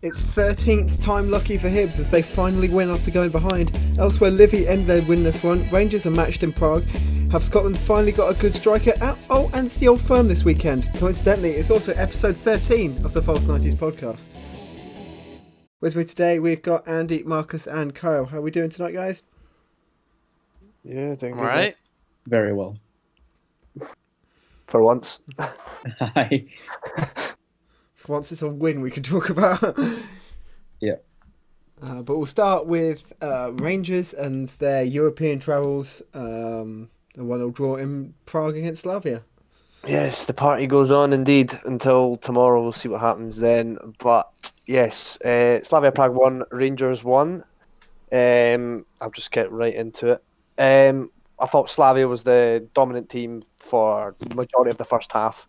It's 13th time lucky for Hibs as they finally win after going behind. Elsewhere, Livi end their winless one. Rangers are matched in Prague. Have Scotland finally got a good striker? And it's the Old Firm this weekend. Coincidentally, it's also episode 13 of the False 90s podcast. With me today, we've got Andy, Marcus and Kyle. How are we doing tonight, guys? Yeah, doing good. Alright. Very well. For once. Hi. For once it's a win we can talk about. Yeah. But we'll start with Rangers and their European travels. The 1-0 draw in Prague against Slavia. Yes, the party goes on indeed until tomorrow. We'll see what happens then. But yes, Slavia Prague 1, Rangers 1. I'll just get right into it. I thought Slavia was the dominant team for the majority of the first half,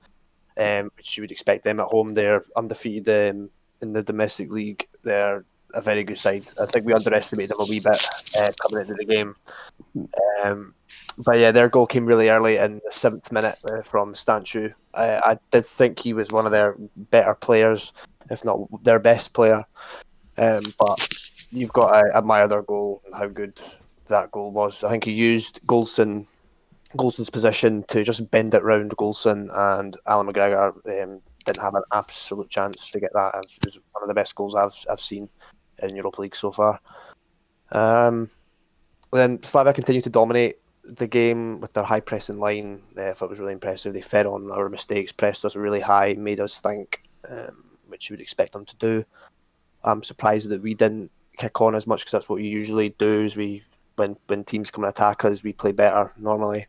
which you would expect them at home. They're undefeated in the domestic league. They're a very good side. I think we underestimated them a wee bit coming into the game. But yeah, their goal came really early in the 7th minute from Stanchu. I did think he was one of their better players, if not their best player. But you've got to admire their goal and how good that goal was. I think he used Golson's position to just bend it round Golson, and Alan McGregor didn't have an absolute chance to get that. It was one of the best goals I've seen in Europa League so far. Then Slavia continued to dominate the game with their high pressing line. I thought it was really impressive. They fed on our mistakes, pressed us really high, made us think, which you would expect them to do. I'm surprised that we didn't kick on as much because that's what we usually do. Is when teams come and attack us, we play better normally.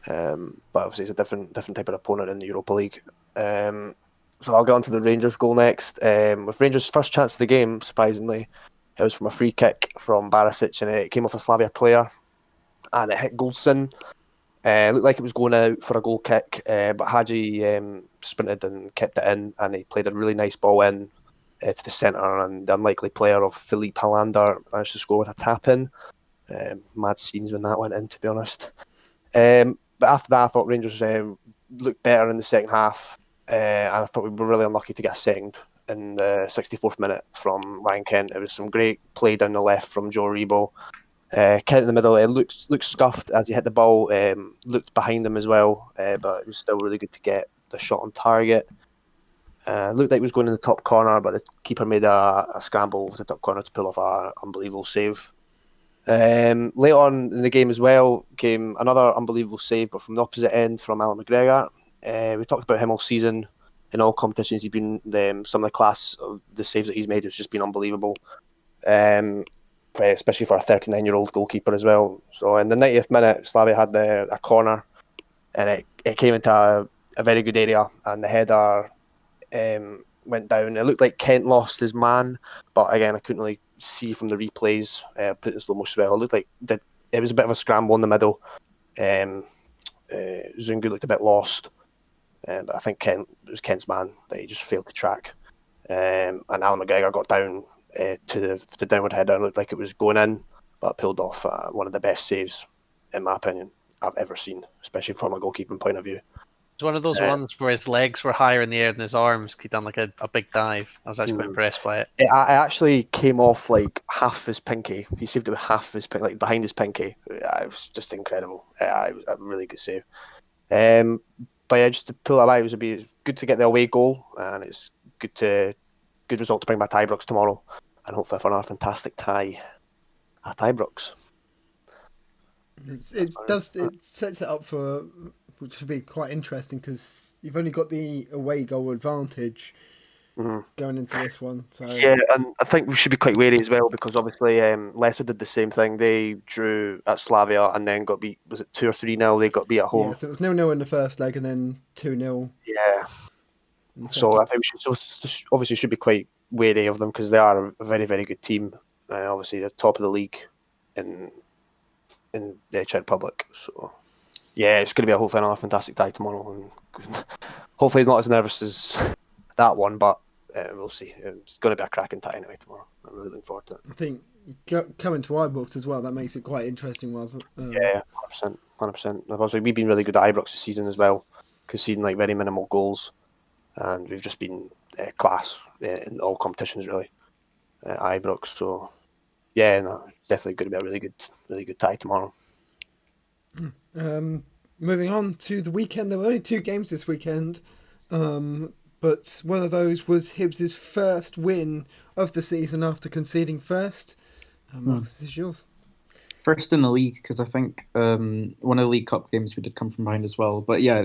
But obviously it's a different type of opponent in the Europa League. So I'll get on to the Rangers goal next. With Rangers' first chance of the game, surprisingly, it was from a free kick from Barisic, and it came off a Slavia player, and it hit Golson. It looked like it was going out for a goal kick, but Hadji sprinted and kept it in, and he played a really nice ball in to the centre, and the unlikely player of Philippe Halander managed to score with a tap-in. Mad scenes when that went in, to be honest. But after that, I thought Rangers looked better in the second half, and I thought we were really unlucky to get a second in the 64th minute from Ryan Kent. It was some great play down the left from Joe Rebo. Kent in the middle, it looked scuffed as he hit the ball, looked behind him as well, but it was still really good to get the shot on target. Looked like it was going in the top corner, but the keeper made a scramble with the top corner to pull off an unbelievable save. Later on in the game as well came another unbelievable save, but from the opposite end from Alan McGregor. We talked about him all season. In all competitions, he's been some of the class of the saves that he's made has just been unbelievable. Especially for a 39-year-old goalkeeper as well. So in the 90th minute, Slavia had a corner, and it came into a very good area, and the header went down. It looked like Kent lost his man, but again, I couldn't really see from the replays. Put it in slow motion as well. It looked like it was a bit of a scramble in the middle. Zungu looked a bit lost, but I think it was Kent's man that he just failed to track. And Alan McGregor got down to the downward header. It looked like it was going in, but pulled off one of the best saves, in my opinion, I've ever seen, especially from a goalkeeping point of view. It's one of those ones where his legs were higher in the air than his arms. He'd done like a big dive. I was actually quite impressed by it. It actually came off like half his pinky. He saved it with half his pinky, like behind his pinky. It was just incredible. It was a really good save. But yeah, just to pull that back, it was good to get the away goal, and it's good result to bring back Ibrox tomorrow, and hopefully for another fantastic tie at Ibrox. It sets it up for, which should be quite interesting because you've only got the away goal advantage going into this one. So yeah, and I think we should be quite wary as well because obviously Leicester did the same thing. They drew at Slavia and then got beat. Was it 2 or 3-0? They got beat at home. Yeah, so it was 0-0 in the first leg and then 2-0. Yeah. So I think we should be quite wary of them because they are a very, very good team. Obviously, they're top of the league in the Czech Republic. So yeah, it's going to be hopefully another fantastic tie tomorrow, and hopefully not as nervous as that one, but we'll see. It's going to be a cracking tie anyway tomorrow. I'm really looking forward to it. I think coming to Ibrox as well, that makes it quite interesting. Yeah, 100%. Obviously, we've been really good at Ibrox this season as well, conceding like very minimal goals, and we've just been class in all competitions really at Ibrox. So yeah, no, definitely going to be a really good tie tomorrow. Moving on to the weekend, there were only 2 games this weekend, but one of those was Hibs' first win of the season after conceding first. Marcus, this is yours. First in the league, because I think one of the League Cup games we did come from behind as well. But yeah,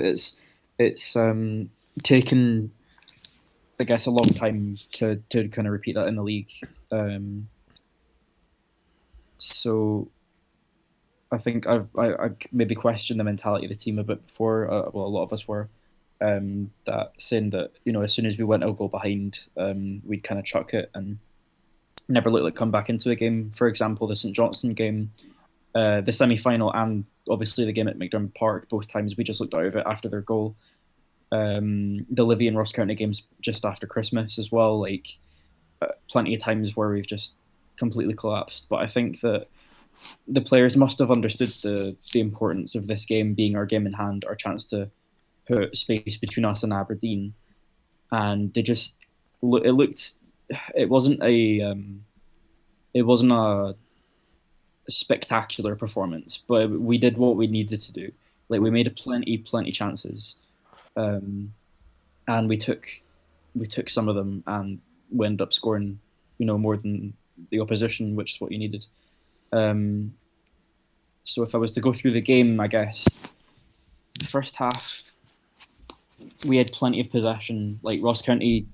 it's taken, I guess, a long time to kind of repeat that in the league. So I think I maybe questioned the mentality of the team a bit before. Well, a lot of us were. That saying that, you know, as soon as we went a goal behind, we'd kind of chuck it and never look like come back into a game. For example, the St Johnstone game, the semi-final, and obviously the game at McDermott Park, both times we just looked out of it after their goal. The Livi and Ross County games just after Christmas as well, like plenty of times where we've just completely collapsed. But I think that the players must have understood the importance of this game being our game in hand, our chance to put space between us and Aberdeen, and they just it wasn't a spectacular performance, but we did what we needed to do. Like, we made plenty chances, and we took some of them, and we ended up scoring, you know, more than the opposition, which is what you needed. So if I was to go through the game, I guess the first half we had plenty of possession. Like, Ross County,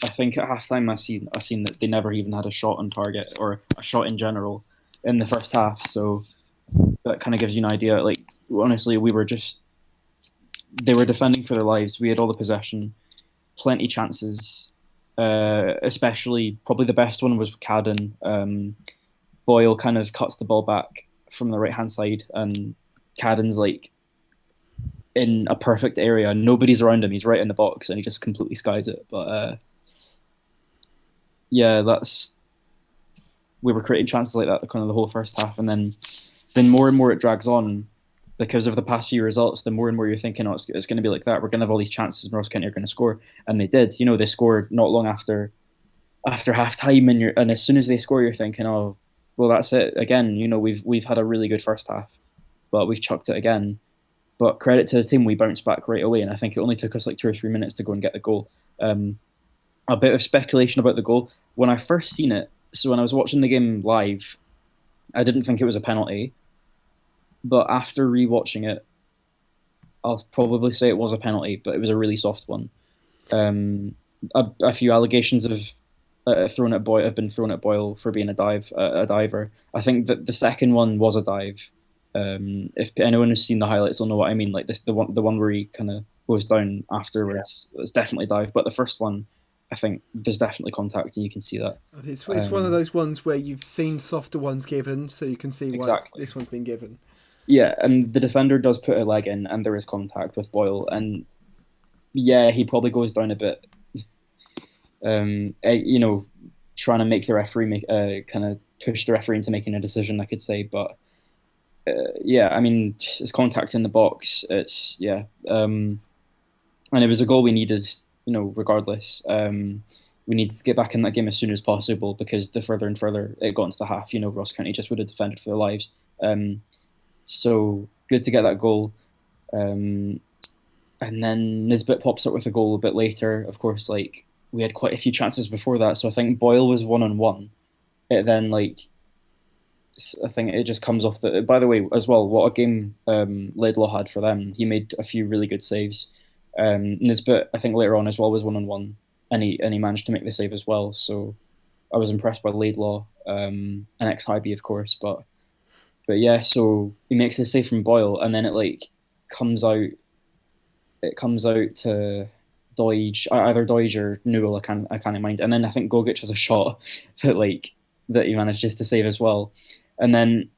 I think at halftime I seen that they never even had a shot on target, or a shot in general, in the first half. So that kind of gives you an idea. Like, honestly, they were defending for their lives. We had all the possession, plenty chances. Especially, probably the best one was Cadden. Boyle kind of cuts the ball back from the right hand side, and Cadden's like in a perfect area. Nobody's around him. He's right in the box, and he just completely skies it. But yeah, we were creating chances like that kind of the whole first half, and then more and more it drags on because of the past few results. The more and more you're thinking, oh, it's going to be like that. We're going to have all these chances, and Ross County are going to score, and they did. You know, they scored not long after half time, and as soon as they score, you're thinking, oh, well, that's it again. You know, we've had a really good first half, but we've chucked it again. But credit to the team, we bounced back right away, and I think it only took us like 2 or 3 minutes to go and get the goal. A bit of speculation about the goal. When I first seen it, so when I was watching the game live, I didn't think it was a penalty. But after rewatching it, I'll probably say it was a penalty, but it was a really soft one. A few allegations have been thrown at Boyle for being a diver. I think that the second one was a dive. If anyone has seen the highlights, they'll know what I mean. Like this, the one where he kind of goes down afterwards, it's definitely a dive. But the first one, I think there's definitely contact, and you can see that. It's one of those ones where you've seen softer ones given, so you can see why this one's been given. Yeah, and the defender does put a leg in, and there is contact with Boyle, and yeah, he probably goes down a bit. You know, trying to make the referee kind of push the referee into making a decision, I could say, but yeah, I mean, it's contact in the box. It's and it was a goal we needed. You know, regardless, we needed to get back in that game as soon as possible, because the further and further it got into the half, you know, Ross County just would have defended for their lives. So good to get that goal. And then Nisbet pops up with a goal a bit later. Of course, like, we had quite a few chances before that. So I think Boyle was 1-on-1. It then, like, I think it just comes off the. By the way, as well, what a game Laidlaw had for them. He made a few really good saves. Nisbet, I think later on as well, was 1-on-1, and he managed to make the save as well. So I was impressed by Laidlaw, an ex-Hibs, of course, but yeah. So he makes the save from Boyle, and then it like comes out. It comes out to Doige, either Doige or Newell. I can't mind. And then I think Gogic has a shot that he manages to save as well. And then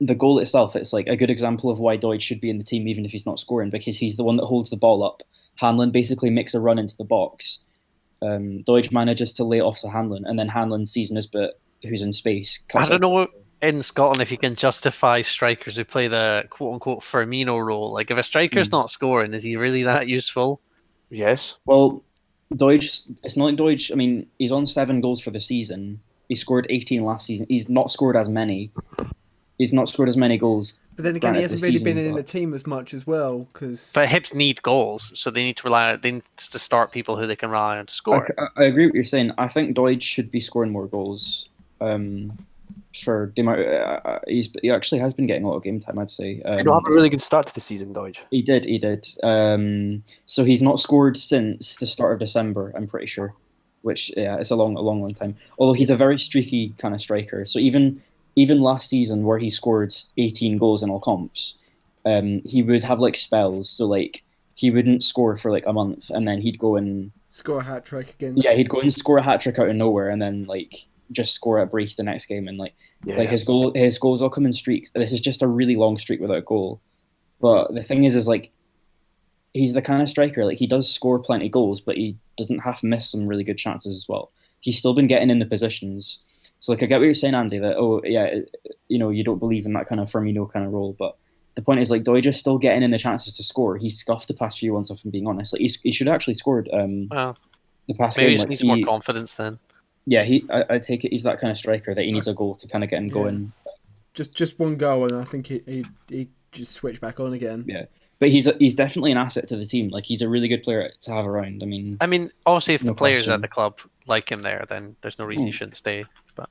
the goal itself, it's like a good example of why Doige should be in the team even if he's not scoring, because he's the one that holds the ball up. Hanlon basically makes a run into the box. Doige manages to lay it off to Hanlon, and then Hanlon sees Nisbet, who's in space. I don't know in Scotland if you can justify strikers who play the quote-unquote Firmino role. Like, if a striker's not scoring, is he really that useful? Yes. Well, Deutsch, it's not like Deutsch. I mean, he's on 7 goals for the season. He scored 18 last season. He's not scored as many. He's not scored as many goals. But then again, he granted, hasn't this really season, been in but- the team as much as well. Because But Hibs need goals, so they need to start people who they can rely on to score. I agree with what you're saying. I think Deutsch should be scoring more goals. For the amount, he actually has been getting a lot of game time, I'd say. Did not have a really good start to the season, Dodge. He did. So he's not scored since the start of December, I'm pretty sure. Which, yeah, it's a long time. Although he's a very streaky kind of striker. So even last season, where he scored 18 goals in all comps, he would have like spells. So like he wouldn't score for like a month, and then he'd go and score a hat trick against. yeah, he'd go and score a hat trick out of nowhere, and then like just score at brace the next game, and his goals all come in streaks. This is just a really long streak without a goal. But the thing is like he's the kind of striker, like he does score plenty of goals, but he doesn't half miss some really good chances as well. He's still been getting in the positions. So like I get what you're saying, Andy, that you don't believe in that kind of Firmino kind of role, but the point is like Deutsch is still getting in the chances to score. He's scuffed the past few ones, if I'm being honest. Like he should have actually scored the past maybe game. he just needs more confidence then. Yeah, I take it he's that kind of striker that he needs a goal to kind of get him going. Just one goal, and I think he just switched back on again. Yeah, but he's definitely an asset to the team. Like he's a really good player to have around. I mean, obviously, if the players question. at the club like him there, then there's no reason he shouldn't stay. But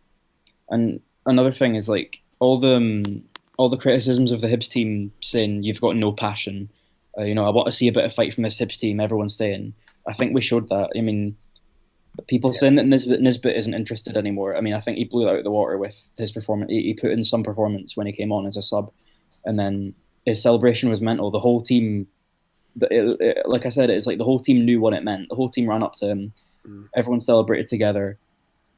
and another thing is like all the criticisms of the Hibs team saying you've got no passion. I want to see a bit of fight from this Hibs team. Everyone's saying. I think we showed that. I mean, people saying that Nisbet isn't interested anymore. I mean, I think he blew it out of the water with his performance. He put in some performance when he came on as a sub, and then his celebration was mental. The whole team, like I said, it's like the whole team knew what it meant. The whole team ran up to him. Everyone celebrated together,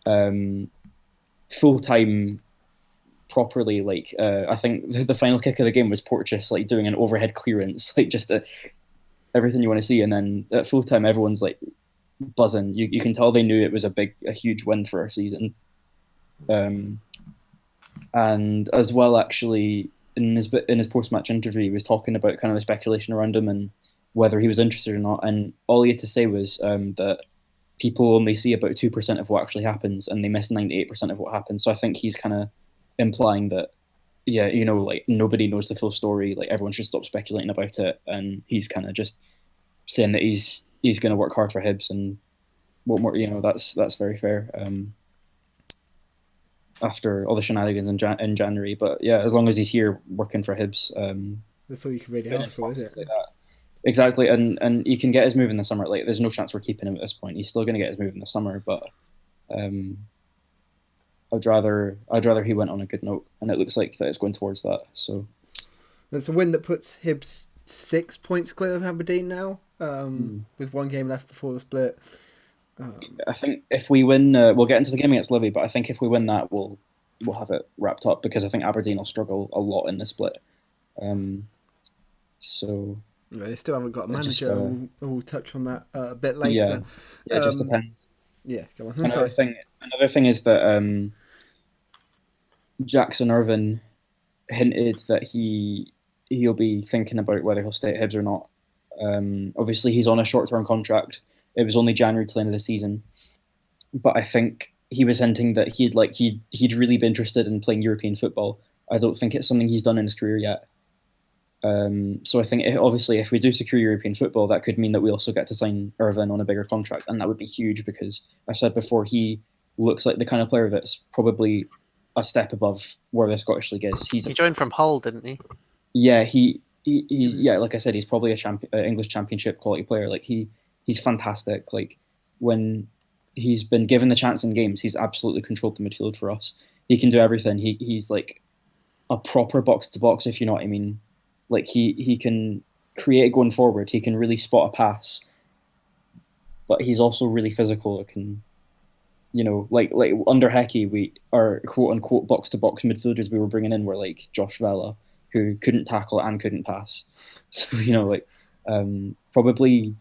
full time, properly. Like I think the final kick of the game was Porteous like doing an overhead clearance, like just everything you want to see. And then at full time, everyone's like buzzing. You can tell they knew it was a huge win for our season. And as well, actually, in his post-match interview, he was talking about kind of the speculation around him and whether he was interested or not. And all he had to say was that people only see about 2% of what actually happens, and they miss 98% of what happens. So I think he's kind of implying that, yeah, like nobody knows the full story. Like everyone should stop speculating about it. And he's kind of just saying that he's going to work hard for Hibs, and what more, that's very fair. After all the shenanigans in January, but yeah, as long as he's here working for Hibs, that's all you can really ask for, is it? Like that. Exactly, and he can get his move in the summer. Like, there's no chance we're keeping him at this point. He's still going to get his move in the summer, but I'd rather he went on a good note, and it looks like that it's going towards that. So that's a win that puts Hibs 6 points clear of Aberdeen now, with one game left before the split. I think if we win, we'll get into the game against Livi, but I think if we win that, we'll have it wrapped up, because I think Aberdeen will struggle a lot in the split. So yeah, they still haven't got a manager. We'll touch on that a bit later. Yeah, it just depends. Yeah, go on. Another thing is that Jackson Irvine hinted that he'll be thinking about whether he'll stay at Hibs or not. Obviously, he's on a short-term contract. It was only January till the end of the season, but I think he was hinting that he'd really be interested in playing European football. I don't think it's something he's done in his career yet. So I think obviously if we do secure European football, that could mean that we also get to sign Irvine on a bigger contract, and that would be huge, because I've said before, he looks like the kind of player that's probably a step above where the Scottish League is. He joined from Hull, didn't he? Yeah, he's like I said, he's probably a English Championship quality player. Like he's fantastic. Like when he's been given the chance in games, he's absolutely controlled the midfield for us. He can do everything. He's like a proper box to box, if you know what I mean. Like he can create going forward. He can really spot a pass, but he's also really physical. It can, like under Hecky, our quote unquote box to box midfielders we were bringing in were like Josh Vela, who couldn't tackle and couldn't pass. So probably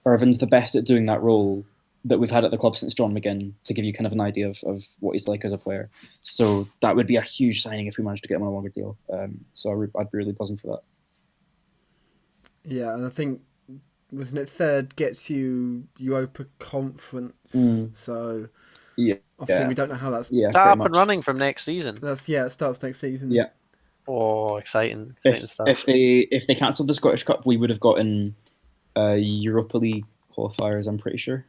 Irvine's the best at doing that role that we've had at the club since John McGinn, to give you kind of an idea of what he's like as a player. So that would be a huge signing if we managed to get him on a longer deal. So I'd be really buzzing for that. Yeah, and I think wasn't it third gets you Europa Conference. So Yeah. obviously we don't know how that's. Yeah, Is that pretty up much. and running from next season? It starts next season. Yeah. Oh, exciting stuff. If they cancelled the Scottish Cup, we would have gotten Europa League qualifiers. I'm pretty sure.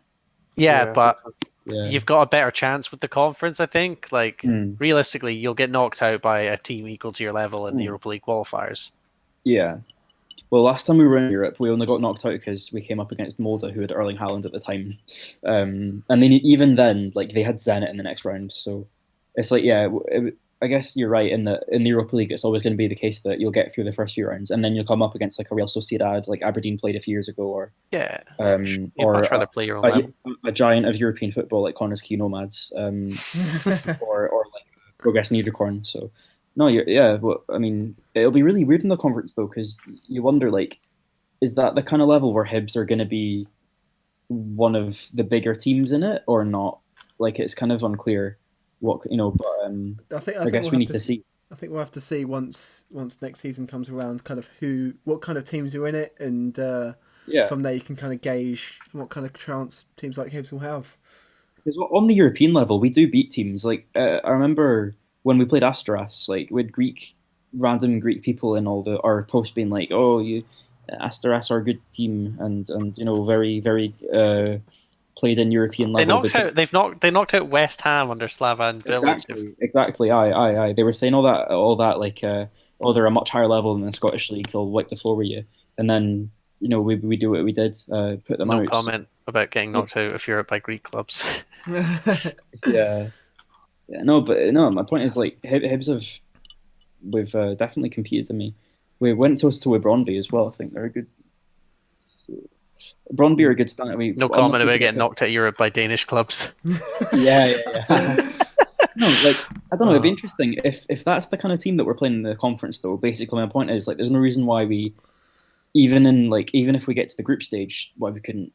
Yeah, but Yeah. you've got a better chance with the conference, I think. Like, realistically, you'll get knocked out by a team equal to your level in the Europa League qualifiers. Yeah. Well, last time we were in Europe, we only got knocked out because we came up against Molde, who had Erling Haaland at the time. And then even then, like, they had Zenit in the next round. So it's like, yeah, I guess you're right in the Europa League. It's always going to be the case that you'll get through the first few rounds, and then you'll come up against like a Real Sociedad, like Aberdeen played a few years ago, or you'd or much rather play your own level. a giant of European football like Connors Key Nomads, or like Progress Niederkorn. So no, well, I mean, it'll be really weird in the conference though, because you wonder, like, is that the kind of level where Hibs are going to be one of the bigger teams in it or not? Like, it's kind of unclear. What but I guess we need to see. I think we'll have to see once next season comes around, kind of what kind of teams are in it, and from there you can kind of gauge what kind of chance teams like Hibs will have. Because on the European level, we do beat teams. Like I remember when we played Asteras, like with random Greek people in all our posts being like, "Oh, Asteras are a good team," and very very. Played in European level. They knocked out West Ham under Slavan Bilic. Exactly. Aye. They were saying all that like they're a much higher level than the Scottish League. They'll wipe the floor with you, and then we do what we did. Put them out. No comment about getting knocked out of Europe by Greek clubs. Yeah. No, but no. My point is, like, Hibs we've definitely competed. We went toe to toe with Brøndby as well. I think they're a good. Brøndby are a good start. No comment about getting knocked out of Europe by Danish clubs. Yeah. No, like, I don't know. It'd be interesting if that's the kind of team that we're playing in the conference, though. Basically, my point is, like, there's no reason why even if we get to the group stage, why we couldn't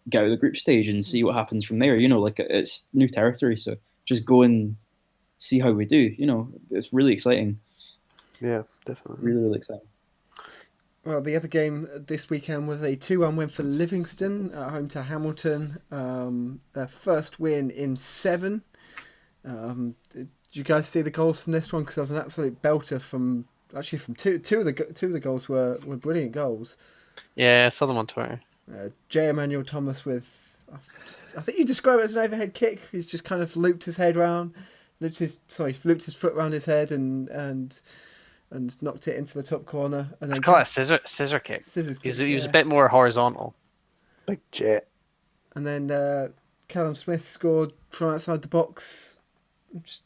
get out of the group stage and see what happens from there. Like, it's new territory, so just go and see how we do. It's really exciting. Yeah, definitely. Really, really exciting. Well, the other game this weekend was a 2-1 win for Livingston at home to Hamilton. Their first win in 7. Did you guys see the goals from this one? Because there was an absolute belter from two of the goals were brilliant goals. Yeah, I saw them on Twitter. J. Emmanuel Thomas with, I think you describe it as an overhead kick. He's just kind of looped his head round, looped his foot around his head and knocked it into the top corner. And then call it a scissor kick. He was a bit more horizontal. Big jet. And then Callum Smith scored from outside the box. Just,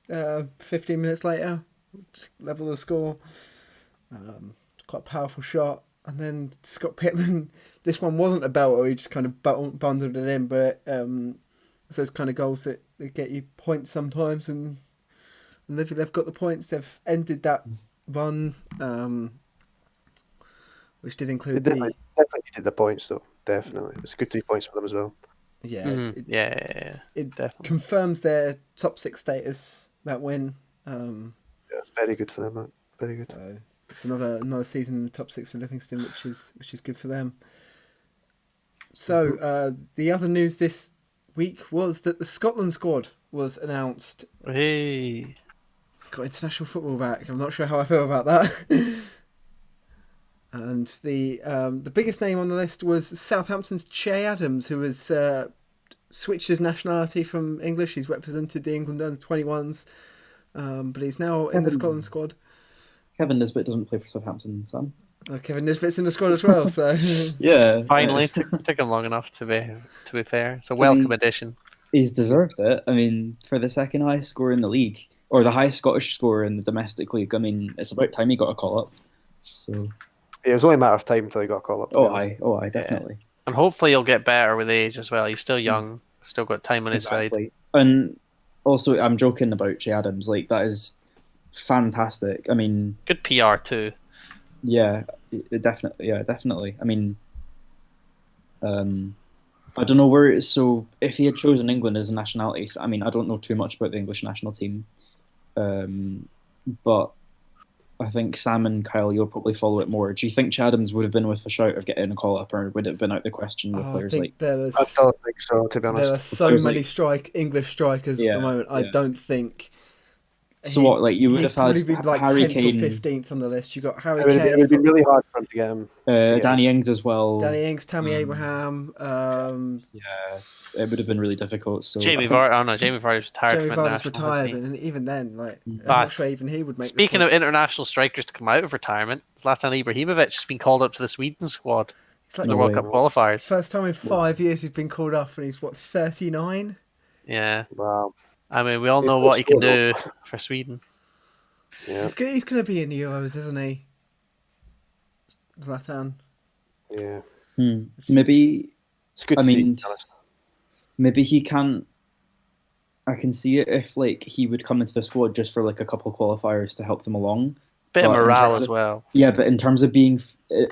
15 minutes later, level the score. Quite a powerful shot. And then Scott Pittman. This one wasn't a belter. He just kind of bundled it in. But it's those kind of goals that get you points sometimes, and they've got the points. They've ended that run, which did include definitely did the points, though. Definitely, it's a good 3 points for them as well. Yeah, it definitely confirms their top 6 status. That win. Yeah, very good for them, man. Very good. So it's another season in the top 6 for Livingston, which is good for them. So the other news this week was that the Scotland squad was announced. Hey. Got international football back. I'm not sure how I feel about that. And the biggest name on the list was Southampton's Che Adams, who has switched his nationality from English. He's represented the England under 21s, but he's now in the Scotland squad. Kevin Nisbet doesn't play for Southampton, Sam. Oh, Kevin Nisbet's in the squad as well. So yeah, finally took him long enough to be fair. It's a welcome addition. He's deserved it. I mean, for the second highest score in the league, or the highest Scottish score in the domestic league. I mean, it's about time he got a call up. So yeah, it was only a matter of time until he got a call up. Oh, I definitely. Yeah. And hopefully he'll get better with age as well. He's still young, still got time on his side. And also, I'm joking about Che Adams. Like, that is fantastic. I mean, good PR too. Yeah, definitely. Yeah, definitely. I mean, I don't know where. So, if he had chosen England as a nationality, I mean, I don't know too much about the English national team, but I think Sam and Kyle, you'll probably follow it more. Do you think Chadham's would have been with the shout of getting a call up, or would it have been out the question with players like? I still think so, to be honest. There are so many English strikers at the moment. I don't think. So what? Like you would have had be like Harry 10th Kane, or 15th on the list. You got Harry Kane. It would be really hard for him to get him. Danny Ings as well. Danny Ings, Tammy Abraham. Yeah, it would have been really difficult. So Jamie Vardy's retired. Jamie from Vardy's international, retired, hasn't and even then, like, I'm not sure even he would make. Speaking of international strikers to come out of retirement, Zlatan Ibrahimovic has been called up to the Sweden squad. It's like the World Cup qualifiers. First time in 5 years he's been called up, and he's what, 39? Yeah. Wow. I mean, we all know what he can do for Sweden. Yeah. He's going to be in the Euros, isn't he? Zlatan. Yeah. Maybe. It's good to see. Maybe he can't. I can see it if like he would come into the squad just for like a couple of qualifiers to help them along. Bit of morale as well. Yeah, but in terms of being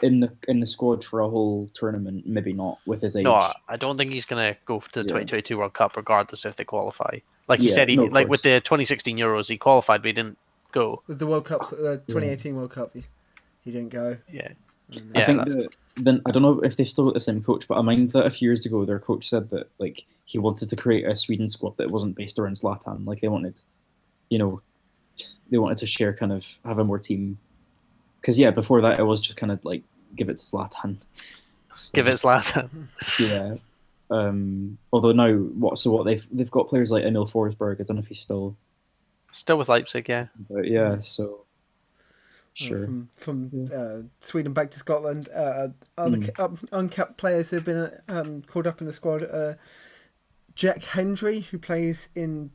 in the squad for a whole tournament, maybe not with his age. No, I don't think he's going to go to the 2022 World Cup regardless if they qualify. Like he said, with the 2016 Euros, he qualified, but he didn't go. Was the World Cup, the 2018 World Cup? He didn't go. Yeah. I think then I don't know if they've still got the same coach, but I mind that a few years ago their coach said that like he wanted to create a Sweden squad that wasn't based around Zlatan. Like they wanted to share, kind of have a more team. Because before that it was just kind of like give it to Zlatan. So, give it Zlatan. Yeah. Although now they've got players like Emil Forsberg. I don't know if he's still with Leipzig. Yeah. But yeah, so. Sure. From Sweden back to Scotland, other uncapped players who have been called up in the squad. Jack Hendry, who plays in,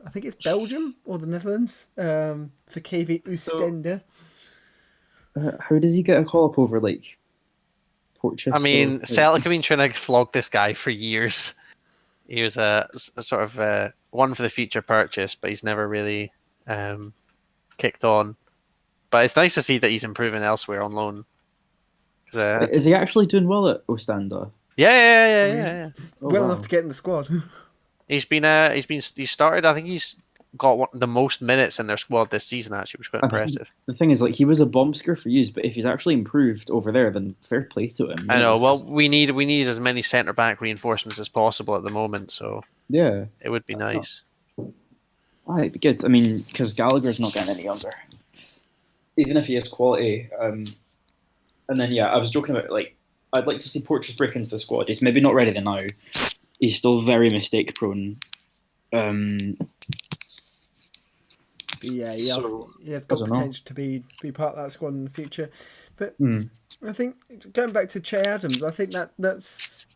I think it's Belgium or the Netherlands, for KV Oostende. How does he get a call up over like Portugal? I mean, Celtic have been trying to flog this guy for years. He was a sort of one for the future purchase, but he's never really kicked on. But it's nice to see that he's improving elsewhere on loan. Is he actually doing well at Ostenda? Yeah. Well enough to get in the squad. He's started. I think he's got the most minutes in their squad this season. Actually, which was quite impressive. The thing is, like, he was a bomb scare for use, but if he's actually improved over there, then fair play to him. I know. Well, we need as many centre back reinforcements as possible at the moment. So yeah, it would be nice. It'd be good. I mean, because Gallagher's not getting any younger. Even if he has quality. And then, I was joking about, like, I'd like to see Porteous break into the squad. He's maybe not ready now. He's still very mistake prone. He has got potential to be part of that squad in the future. But I think, going back to Che Adams, I think that's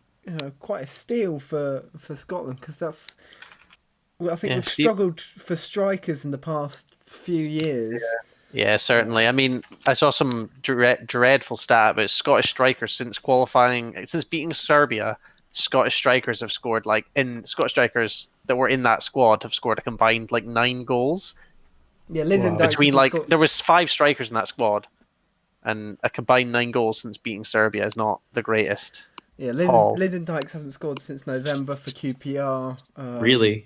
quite a steal for Scotland, because I think we've struggled for strikers in the past few years. Yeah, certainly. I mean, I saw some dreadful stat about Scottish strikers since beating Serbia. Scottish strikers have scored Scottish strikers that were in that squad have scored a combined 9 goals. Yeah, Lyndon Dykes between there was 5 strikers in that squad, and a combined 9 goals since beating Serbia is not the greatest. Yeah, Lyndon Dykes hasn't scored since November for QPR. Really?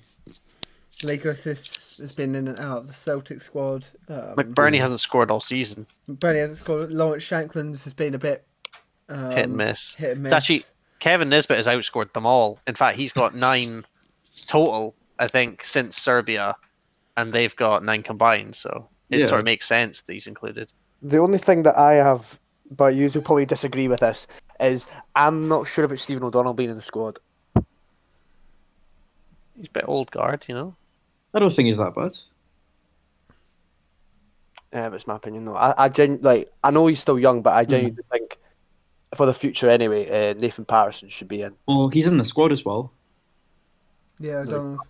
Leigh Griffiths has been in and out of the Celtic squad. McBurney hasn't scored all season. McBurney hasn't scored. Lawrence Shankland's has been a bit hit and miss. It's actually Kevin Nisbet has outscored them all. In fact, he's got 9 total, I think, since Serbia, and they've got 9 combined. So it sort of makes sense that he's included. The only thing that I have, but you will probably disagree with this, is I'm not sure about Stephen O'Donnell being in the squad. He's a bit old guard, I don't think he's that bad. Yeah, but it's my opinion though. I know he's still young, but I genuinely think for the future anyway, Nathan Patterson should be in. Well, he's in the squad as well. Yeah, O'Donnell's.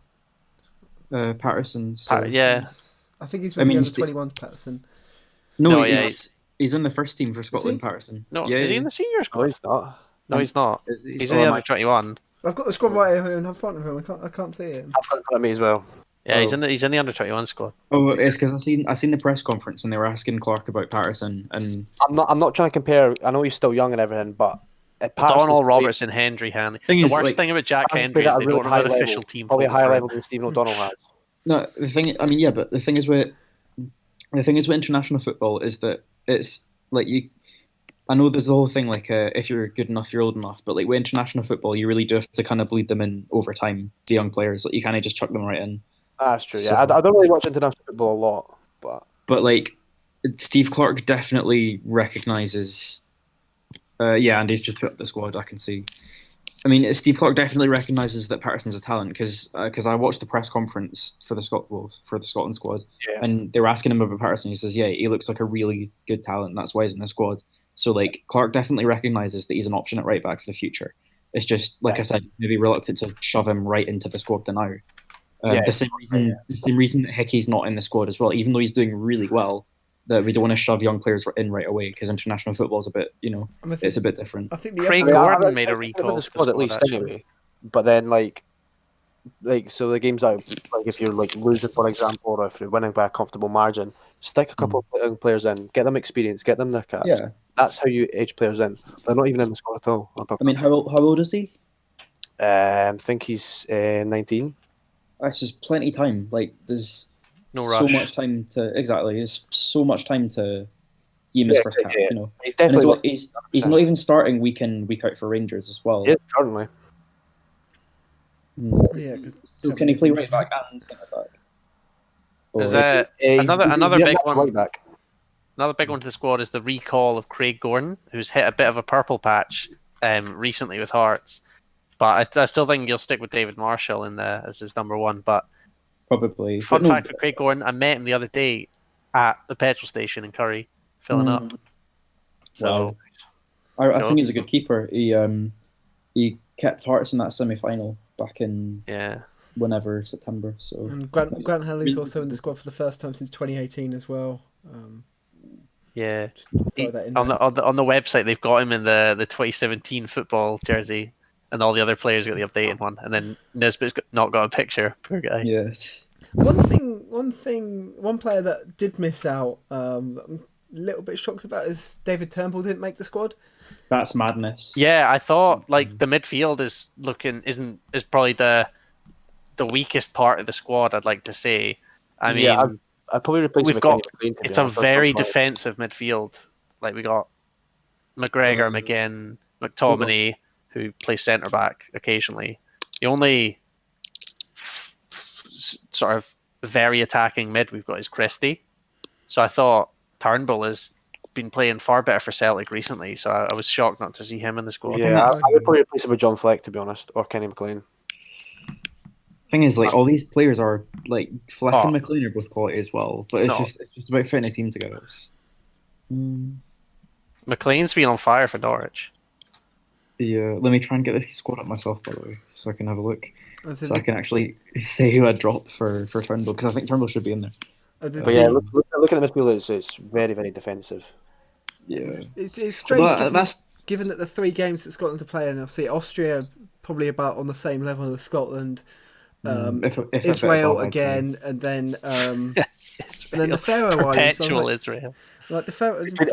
Patterson. I think he's with the under-21 Patterson. No, he's in the first team for Scotland, Patterson. No, is he in the senior squad? No, he's not. No, he's not. He's in the under-21. I've got the squad right here in front of him. I can't see it. I've got it in front of me as well. Yeah, he's in the under-21 squad. Oh, it's because I seen the press conference and they were asking Clarke about Patterson, and I'm not trying to compare. I know he's still young and everything, but Donald Robertson, Hendry, Hanley. The worst thing about Jack Hendry is they don't have an official team. Probably a higher level than Stephen O'Donnell has. No, the thing. I mean, yeah, but the thing is with The thing is with international football is that it's like you. I know there's the whole thing like if you're good enough, you're old enough. But like with international football, you really do have to kind of bleed them in over time. The young players, like you kind of just chuck them right in. That's true. So- Yeah, I don't really watch international football a lot, But like Steve Clarke definitely recognises. Yeah, Andy's just put up the squad. I can see. I mean, Steve Clarke definitely recognises that Patterson's a talent because I watched the press conference for the Scotland squad, yeah, and they were asking him about Patterson. He says, "Yeah, he looks like a really good talent. That's why he's in the squad." So like Clarke definitely recognises that he's an option at right back for the future. It's just like I said, maybe reluctant to shove him right into the squad for now. The same reason that Hickey's not in the squad as well, even though he's doing really well. That we don't want to shove young players in right away because international football is a bit, it's a bit different. I think Craig Gordon made a recall the for squad at least anyway. But then like so the games out, like if you're like losing for example, or if you're winning by a comfortable margin, stick a couple of young players in, get them experience, get them their caps. Yeah, That's how you age players in. They're not even in the squad at all. I mean, how old is he? I think he's 19. That's just plenty of time. Like there's No so rush. much time to There's so much time to give him his first cap. Yeah. He's And definitely he's not even starting week in week out for Rangers as well. Yeah, currently. Yeah, because So can he play right back and centre back? Is Or- that He's another big natural one? right back. Another big one to the squad is the recall of Craig Gordon, who's hit a bit of a purple patch recently with Hearts. But I still think you'll stick with David Marshall as his number one. But Probably. fun But no, fact for Craig Gordon, I met him the other day at the petrol station in Curry, filling up. So Wow. I think he's a good keeper. He kept Hearts in that semi-final back in whenever September. So And Grant Hanley's also in the squad for the first time since 2018 as well. yeah, Just throw that in on there. the website they've got him in the 2017 football jersey, and all the other players got the updated one, and then Nisbet's not got a picture. Poor guy. yes. One player that did miss out, I'm a little bit shocked about, is David Turnbull didn't make the squad. That's madness. Yeah, I thought like the midfield is probably the weakest part of the squad. I'd like to say. I mean, I'd probably replace we've him with got Kenny McLean, to be it's a honest. very defensive midfield. Like we got McGregor, McGinn, McTominay, who plays centre back occasionally. The only sort of very attacking mid we've got is Christie. So I thought Turnbull has been playing far better for Celtic recently. So I was shocked not to see him in the squad. Yeah, I would probably replace him with John Fleck, to be honest, or Kenny McLean. Thing is, like all these players are like Fleck and McLean are both quality as well, but it's just about fitting a team together. McLean's been on fire for Norwich. Let me try and get this squad up myself, by the way, so I can have a look. So I can actually say who I dropped for Turnbull, because I think Turnbull should be in there. But yeah, look at the midfield. It's very, very defensive. Yeah, it's strange. Well, given that the 3 games that Scotland are playing, obviously Austria probably about on the same level as Scotland. If Israel again, and then the Faroe Islands. Perpetual Israel. Like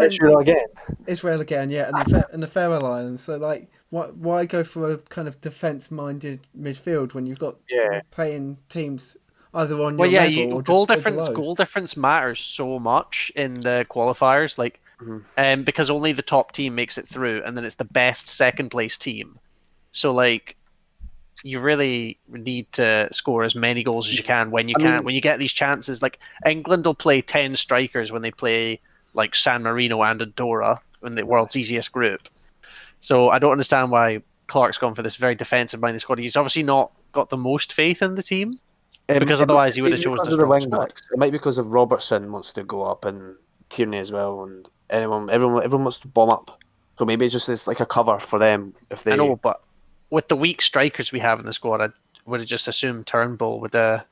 Israel again. Israel again, yeah, and the Faroe Islands. So like, why go for a kind of defence-minded midfield when you've got playing teams either on your level or goal just difference. below? Goal difference matters so much in the qualifiers, like, because only the top team makes it through, and then it's the best second place team. So like, you really need to score as many goals as you can when you when you get these chances. Like England will play 10 strikers when they play like San Marino and Andorra in the world's easiest group. So I don't understand why Clarke's gone for this very defensive-minded squad. He's obviously not got the most faith in the team, because otherwise he would have chosen the wing backs. It might be because of Robertson wants to go up and Tierney as well, and everyone wants to bomb up. So maybe it's like a cover for them if they. I know, but with the weak strikers we have in the squad, I would have just assumed Turnbull would have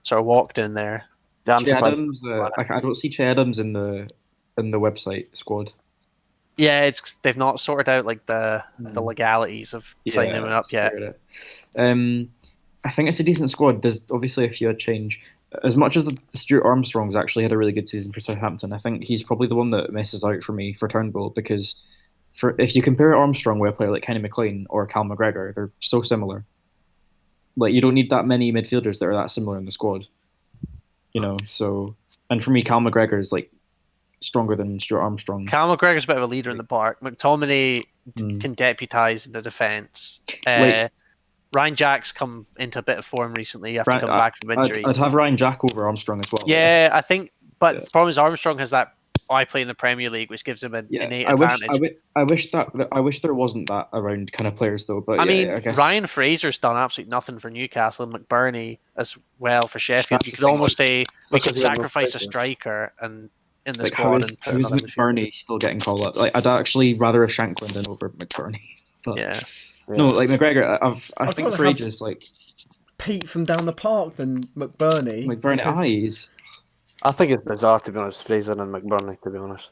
sort of walked in there. Che Adams, I don't see Che Adams in the website squad. Yeah, they've not sorted out like the legalities of signing him up yet. I think it's a decent squad. There's obviously a few change. As much as Stuart Armstrong's actually had a really good season for Southampton, I think he's probably the one that messes out for me for Turnbull, because if you compare Armstrong with a player like Kenny McLean or Cal McGregor, they're so similar. Like, you don't need that many midfielders that are that similar in the squad. So And for me, Cal McGregor is like stronger than Stuart Armstrong. Cal McGregor's a bit of a leader in the park. McTominay can deputise in the defence. Ryan Jack's come into a bit of form recently after coming back from injury. I'd have Ryan Jack over Armstrong as well. Yeah, I think. But the problem is Armstrong has that. I play in the Premier League, which gives him an innate advantage. I wish there wasn't that around kind of players though. But I guess Ryan Fraser's done absolutely nothing for Newcastle, and McBurney as well for Sheffield. You could almost say we could sacrifice a striker and in the squad. How is McBurney still getting called up? Like, I'd actually rather have Shankland than over McBurney. But, yeah. No, like McGregor, I think for ages, like Pete from down the park than McBurney. McBurney eyes. I think it's bizarre, to be honest, Fraser and McBurney, to be honest.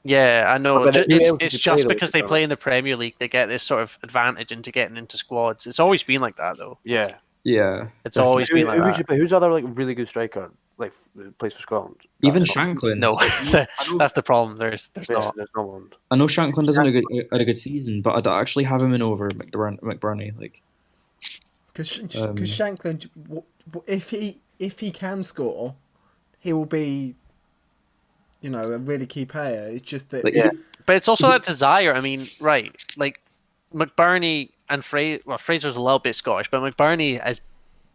Yeah, I know. It's just because they play in the Premier League, they get this sort of advantage into getting into squads. It's always been like that, though. Yeah. It's always been like that. Who's the other like really good striker like plays for Scotland? Even Shankland. No, that's the problem. There's not. There's no one. I know Shankland doesn't had a good season, but I'd actually have him in over McBurney, like because Shankland, if he can score, he will be, a really key player. It's just that, but it's also that desire. I mean, right, like McBurney and Fraser's a little bit Scottish, but McBurney is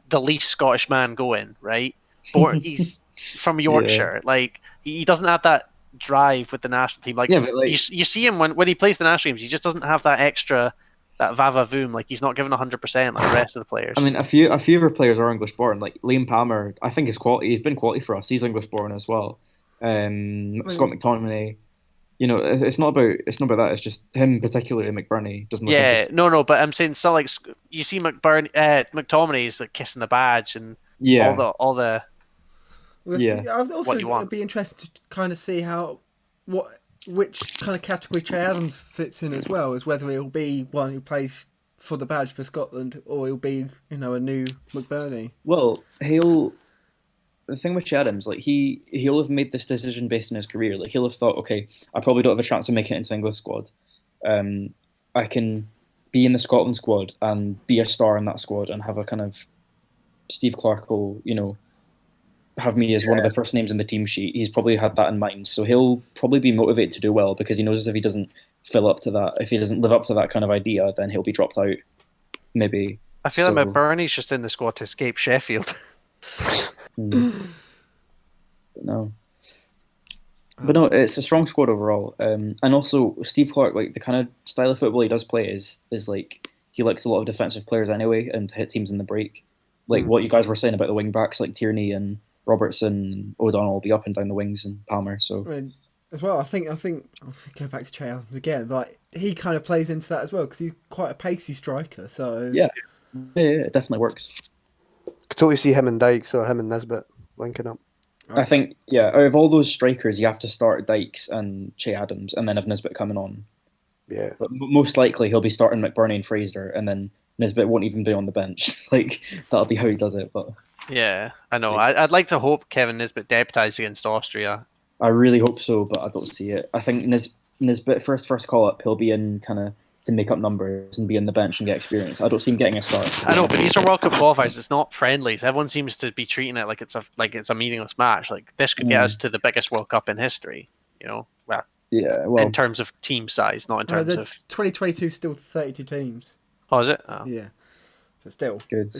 the least Scottish man going, right? He's from Yorkshire. Like, he doesn't have that drive with the national team. Like, you see him when he plays the national teams, he just doesn't have that extra, that va-va-voom. Like, he's not given 100% like the rest of the players. I mean, a few of our players are English born. Like Liam Palmer, I think he's been quality for us. He's English born as well. Scott McTominay. It's not about that. It's just him, particularly McBurney, doesn't look interesting. No. But I'm saying, so like you see McTominay is like kissing the badge and all the. I was also it'd be interested to kind of see which kind of category Che Adams fits in as well, as whether he'll be one who plays for the badge for Scotland or he'll be a new McBurney. Well, the thing with Che Adams, like he'll have made this decision based on his career. Like he'll have thought, okay, I probably don't have a chance of making it into the English squad. I can be in the Scotland squad and be a star in that squad and have a kind of Steve Clarke will, have me as one of the first names in the team sheet. He's probably had that in mind, so he'll probably be motivated to do well because he knows if he doesn't fill up to that, if he doesn't live up to that kind of idea, then he'll be dropped out. Maybe. I feel like McBurney's just in the squad to escape Sheffield. No. But no, it's a strong squad overall. And also Steve Clarke, like the kind of style of football he does play is like he likes a lot of defensive players anyway and to hit teams in the break. Like what you guys were saying about the wing backs like Tierney and Robertson and O'Donnell will be up and down the wings and Palmer. So as well, I think I'll go back to Che Adams again. Like he kind of plays into that as well because he's quite a pacey striker. So yeah, it definitely works. Could totally see him and Dykes or him and Nisbet linking up. I think, out of all those strikers, you have to start Dykes and Che Adams, and then have Nisbet coming on. Yeah. But most likely he'll be starting McBurney and Fraser, and then Nisbet won't even be on the bench. Like that'll be how he does it. But yeah, I know. I'd like to hope Kevin Nisbet deputised against Austria. I really hope so, but I don't see it. I think Nisbet first call up, he'll be in kind of to make up numbers and be on the bench and get experience. I don't see him getting a start. I know, but these are World Cup qualifiers. It's not friendlies. Everyone seems to be treating it like it's a meaningless match. Like this could get us to the biggest World Cup in history. Well, in terms of team size, not in terms of 2022. Still 32 teams. Oh, is it? Oh. Yeah, but still good.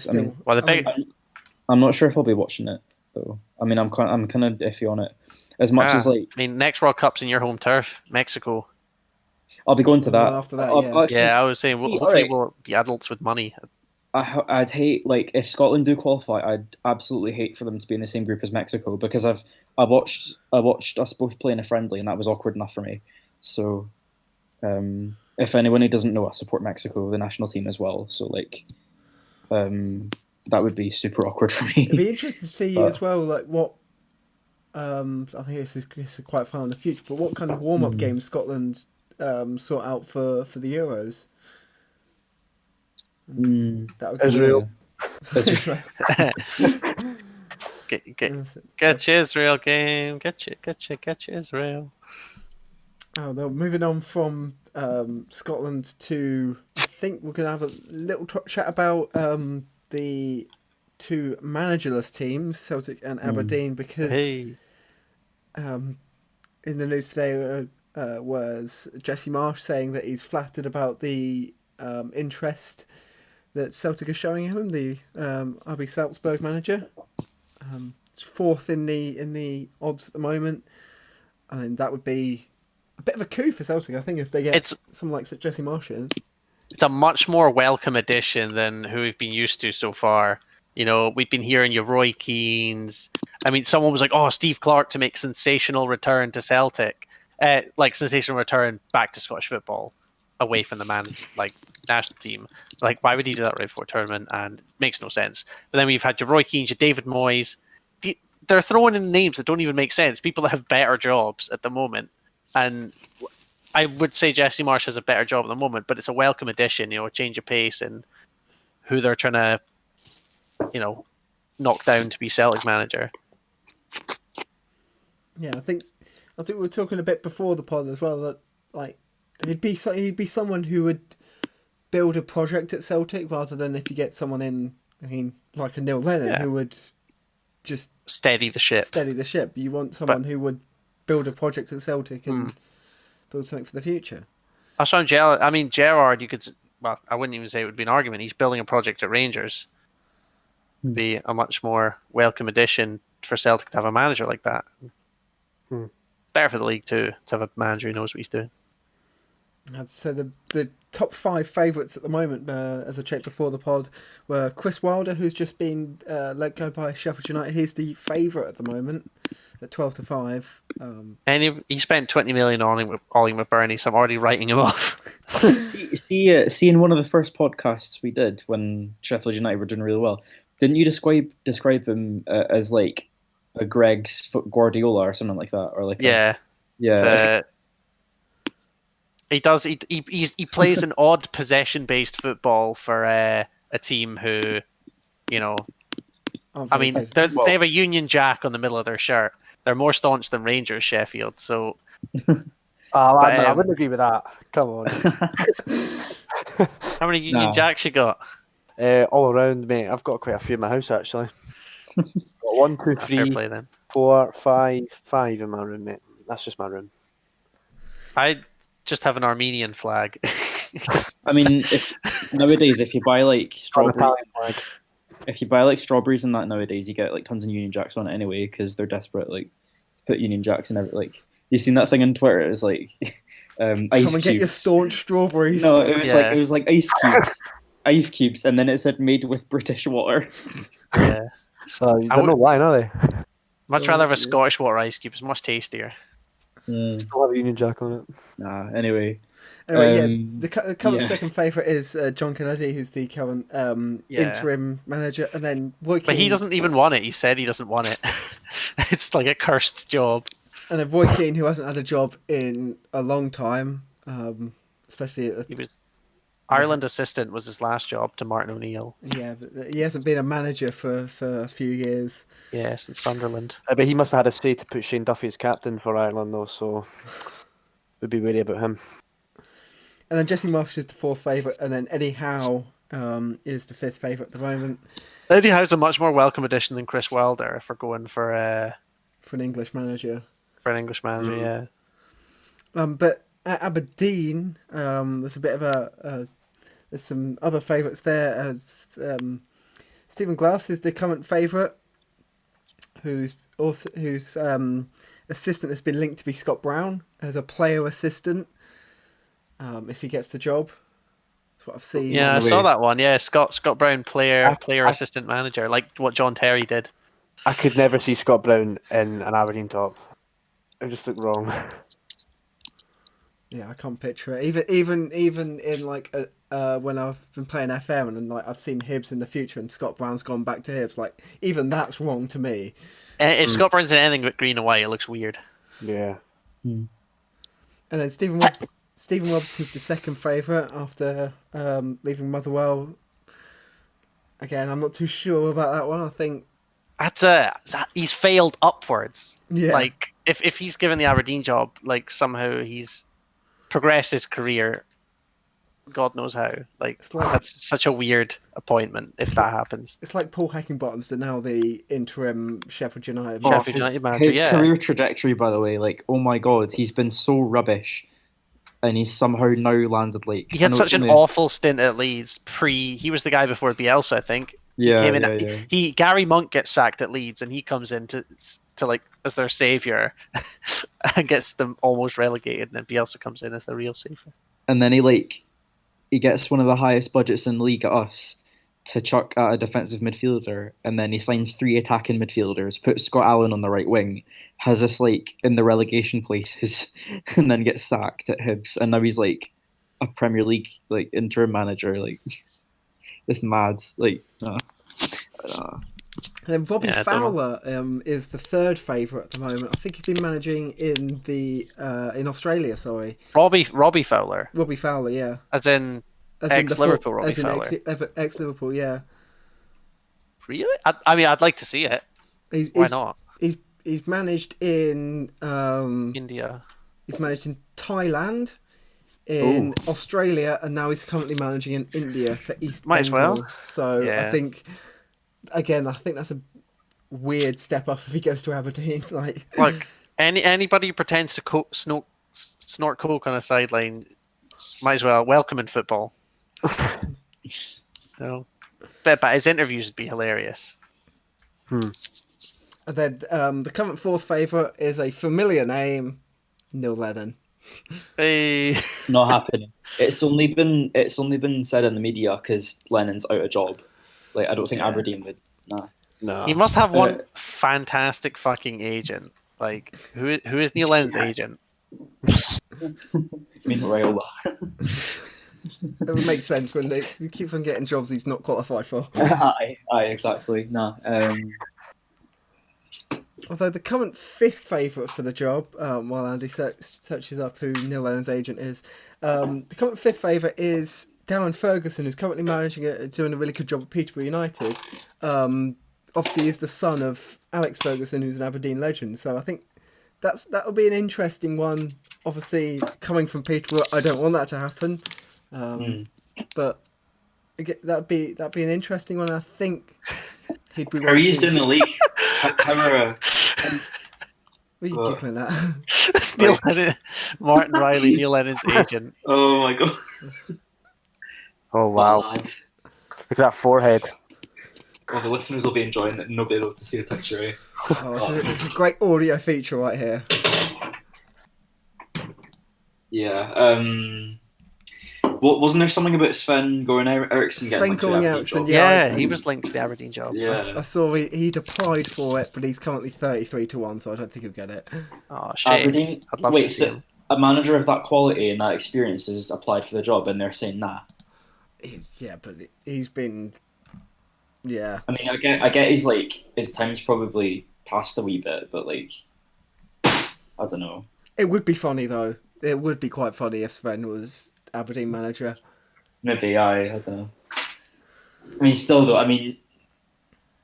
I'm not sure if I'll be watching it though. I mean, I'm kind of iffy on it. As much as like, next World Cup's in your home turf, Mexico. I'll be going to that. After that, actually, I was saying, hopefully we'll be adults with money. I'd hate, like, if Scotland do qualify, I'd absolutely hate for them to be in the same group as Mexico because I watched us both play in a friendly and that was awkward enough for me. So, if anyone who doesn't know, I support Mexico, the national team as well. So, like, that would be super awkward for me. It'd be interesting to see as well, like what. I think this is quite far in the future, but what kind of warm-up games Scotland sort out for the Euros? That would Israel. Get your Israel game. Get your Israel. Oh, no, moving on from Scotland to, I think we're going to have a little chat about the two managerless teams, Celtic and Aberdeen, because Hey. in the news today was Jesse Marsh saying that he's flattered about the interest that Celtic are showing him, the RB Salzburg manager. It's fourth in the odds at the moment, and that would be a bit of a coup for Celtic, I think, if they get someone like Jesse Marsh in. It's a much more welcome addition than who we've been used to so far. You know, we've been hearing your Roy Keanes. I mean, someone was like, "Oh, Steve Clarke to make sensational return to Celtic, like sensational return back to Scottish football, away from the national team. Like, why would he do that right before tournament? And it makes no sense." But then we've had your Roy Keanes, your David Moyes. They're throwing in names that don't even make sense. People that have better jobs at the moment, and I would say Jesse Marsh has a better job at the moment, but it's a welcome addition, a change of pace and who they're trying to, knock down to be Celtic manager. Yeah, I think we were talking a bit before the pod as well that like he'd be someone who would build a project at Celtic rather than if you get someone in, like a Neil Lennon who would just steady the ship. You want someone who would build a project at Celtic and build something for the future. I saw Gerrard, I wouldn't even say it would be an argument. He's building a project at Rangers. Be a much more welcome addition for Celtic to have a manager like that. Better for the league too, to have a manager who knows what he's doing. So the top 5 favourites at the moment, as I checked before the pod, were Chris Wilder, who's just been let go by Sheffield United. He's the favourite at the moment at 12-5. And he spent 20 million on him with Bernie, so I'm already writing him off. see, in one of the first podcasts we did when Sheffield United were doing really well, didn't you describe him as like a Greg's Guardiola or something like that, or like yeah. He does. He plays an odd possession-based football for a team who, they have a Union Jack on the middle of their shirt. They're more staunch than Rangers, Sheffield. So, I wouldn't agree with that. Come on. How many Union Jacks you got? All around, mate. I've got quite a few in my house actually. Got 1, 2, 3, 4, 5 in my room, mate. That's just my room. I just have an Armenian flag. I mean, nowadays, if you buy like strawberries, and that nowadays, you get like tons of Union Jacks on it anyway because they're desperate, like to put Union Jacks in every like. You seen that thing on Twitter? It was like ice cubes. Come and get your staunch strawberries. No, it was like ice cubes, and then it said made with British water. Yeah. So you don't know why, are they? Much rather have a Scottish water ice cube. It's much tastier. Still have a Union Jack on it. Nah. Anyway, the current second favourite is John Kennedy, who's the current interim manager, and then Roy Keane. But he doesn't even want it. He said he doesn't want it. It's like a cursed job. And then Roy Keane, who hasn't had a job in a long time, especially he was Ireland assistant was his last job to Martin O'Neill. Yeah, but he hasn't been a manager for a few years. Yeah, since Sunderland. But he must have had a say to put Shane Duffy as captain for Ireland, though, so we'd be wary about him. And then Jesse Marsh is the 4th favourite, and then Eddie Howe is the 5th favourite at the moment. Eddie Howe's a much more welcome addition than Chris Wilder if we're going for an English manager. Yeah. But at Aberdeen, there's a bit of there's some other favourites there. As Stephen Glass is the current favourite, whose assistant has been linked to be Scott Brown as a player assistant. If he gets the job, that's what I've seen. Yeah, I saw that one. Yeah, Scott Brown, player assistant manager, like what John Terry did. I could never see Scott Brown in an Aberdeen top. It just looked wrong. Yeah, I can't picture it. Even in like when I've been playing FM and like I've seen Hibs in the future and Scott Brown's gone back to Hibs, like even that's wrong to me. If Scott Brown's in anything but green and white, it looks weird. Yeah. And then Stephen Robson's the second favourite after leaving Motherwell. Again, I'm not too sure about that one. I think he's failed upwards. Yeah. Like if he's given the Aberdeen job, like somehow he's progressed his career God knows how. Like, It's like- that's such a weird appointment if that happens. It's like Paul Heckingbottom's now the interim Sheffield United. Oh, Sheffield United manager, his yeah. career trajectory, by the way, like, oh my god, he's been so rubbish, and he's somehow now landed like. He had I know such it's an only- awful stint at Leeds. He was the guy before Bielsa, I think. Yeah, Came in, yeah. Gary Monk gets sacked at Leeds, and he comes in to like as their savior, and gets them almost relegated. And then Bielsa comes in as the real savior. And then he gets one of the highest budgets in the league at us to chuck at a defensive midfielder, and then he signs 3 attacking midfielders, puts Scott Allen on the right wing, has us like in the relegation places, and then gets sacked at Hibs, and now he's like a Premier League like interim manager. Like, it's mad. Like, And then Robbie Yeah, I don't Fowler is the third favourite at the moment. I think he's been managing in Australia. Sorry, Robbie Fowler, Robbie Fowler, yeah, as in as in the ex-Liverpool Robbie as in Fowler. ex-Liverpool, yeah. Really? I mean, I'd like to see it. Why not? He's managed in India. He's managed in Thailand, in Australia, and now he's currently managing in India for East Might as Bengal. well. So Yeah. I think that's a weird step up if he goes to Aberdeen. Like anybody who pretends to snort coke on a sideline, might as well welcome in football. So, but his interviews would be hilarious. And then the current fourth favourite is a familiar name, Neil Lennon. Hey. not happening. It's only been said in the media because Lennon's out of job. Like, I don't think Aberdeen would. Nah. No. He must have one fantastic fucking agent. Like, who is Neil Lennon's agent? I mean, Raiola. It would make sense when he keeps on getting jobs he's not qualified for. Aye, exactly. No. Although the current fifth favourite for the job, while Andy searches up who Neil Lennon's agent is, the current fifth favourite is Darren Ferguson, who's currently managing it, doing a really good job at Peterborough United. Obviously, he's the son of Alex Ferguson, who's an Aberdeen legend. So I think that would be an interesting one. Obviously, coming from Peterborough, I don't want that to happen, but that'd be an interesting one. I think he'd be. How are you doing the league? What are you giggling at? That's Neil Lennon, Martin Riley, Neil Lennon's agent. Oh my god! Oh wow! Bad. Look at that forehead. Well, the listeners will be enjoying it. Nobody will be able to see the picture. Eh? It's a great audio feature right here. Yeah. Wasn't there something about Sven Goran Eriksson Sven getting Goran Aberdeen Eriksson, job? Yeah, he was linked to the Aberdeen job. Yeah. I saw he'd applied for it, but he's currently 33-1, so I don't think he'll get it. Oh shit! Aberdeen. I'd love Wait, to see so him. a manager of that quality and that experience has applied for the job, and they're saying nah. Yeah, but he's been. Yeah. I mean, I get his time's probably passed a wee bit, but like, I don't know. It would be funny though. It would be quite funny if Sven was Aberdeen manager. Maybe I don't know. I mean, still though. I mean,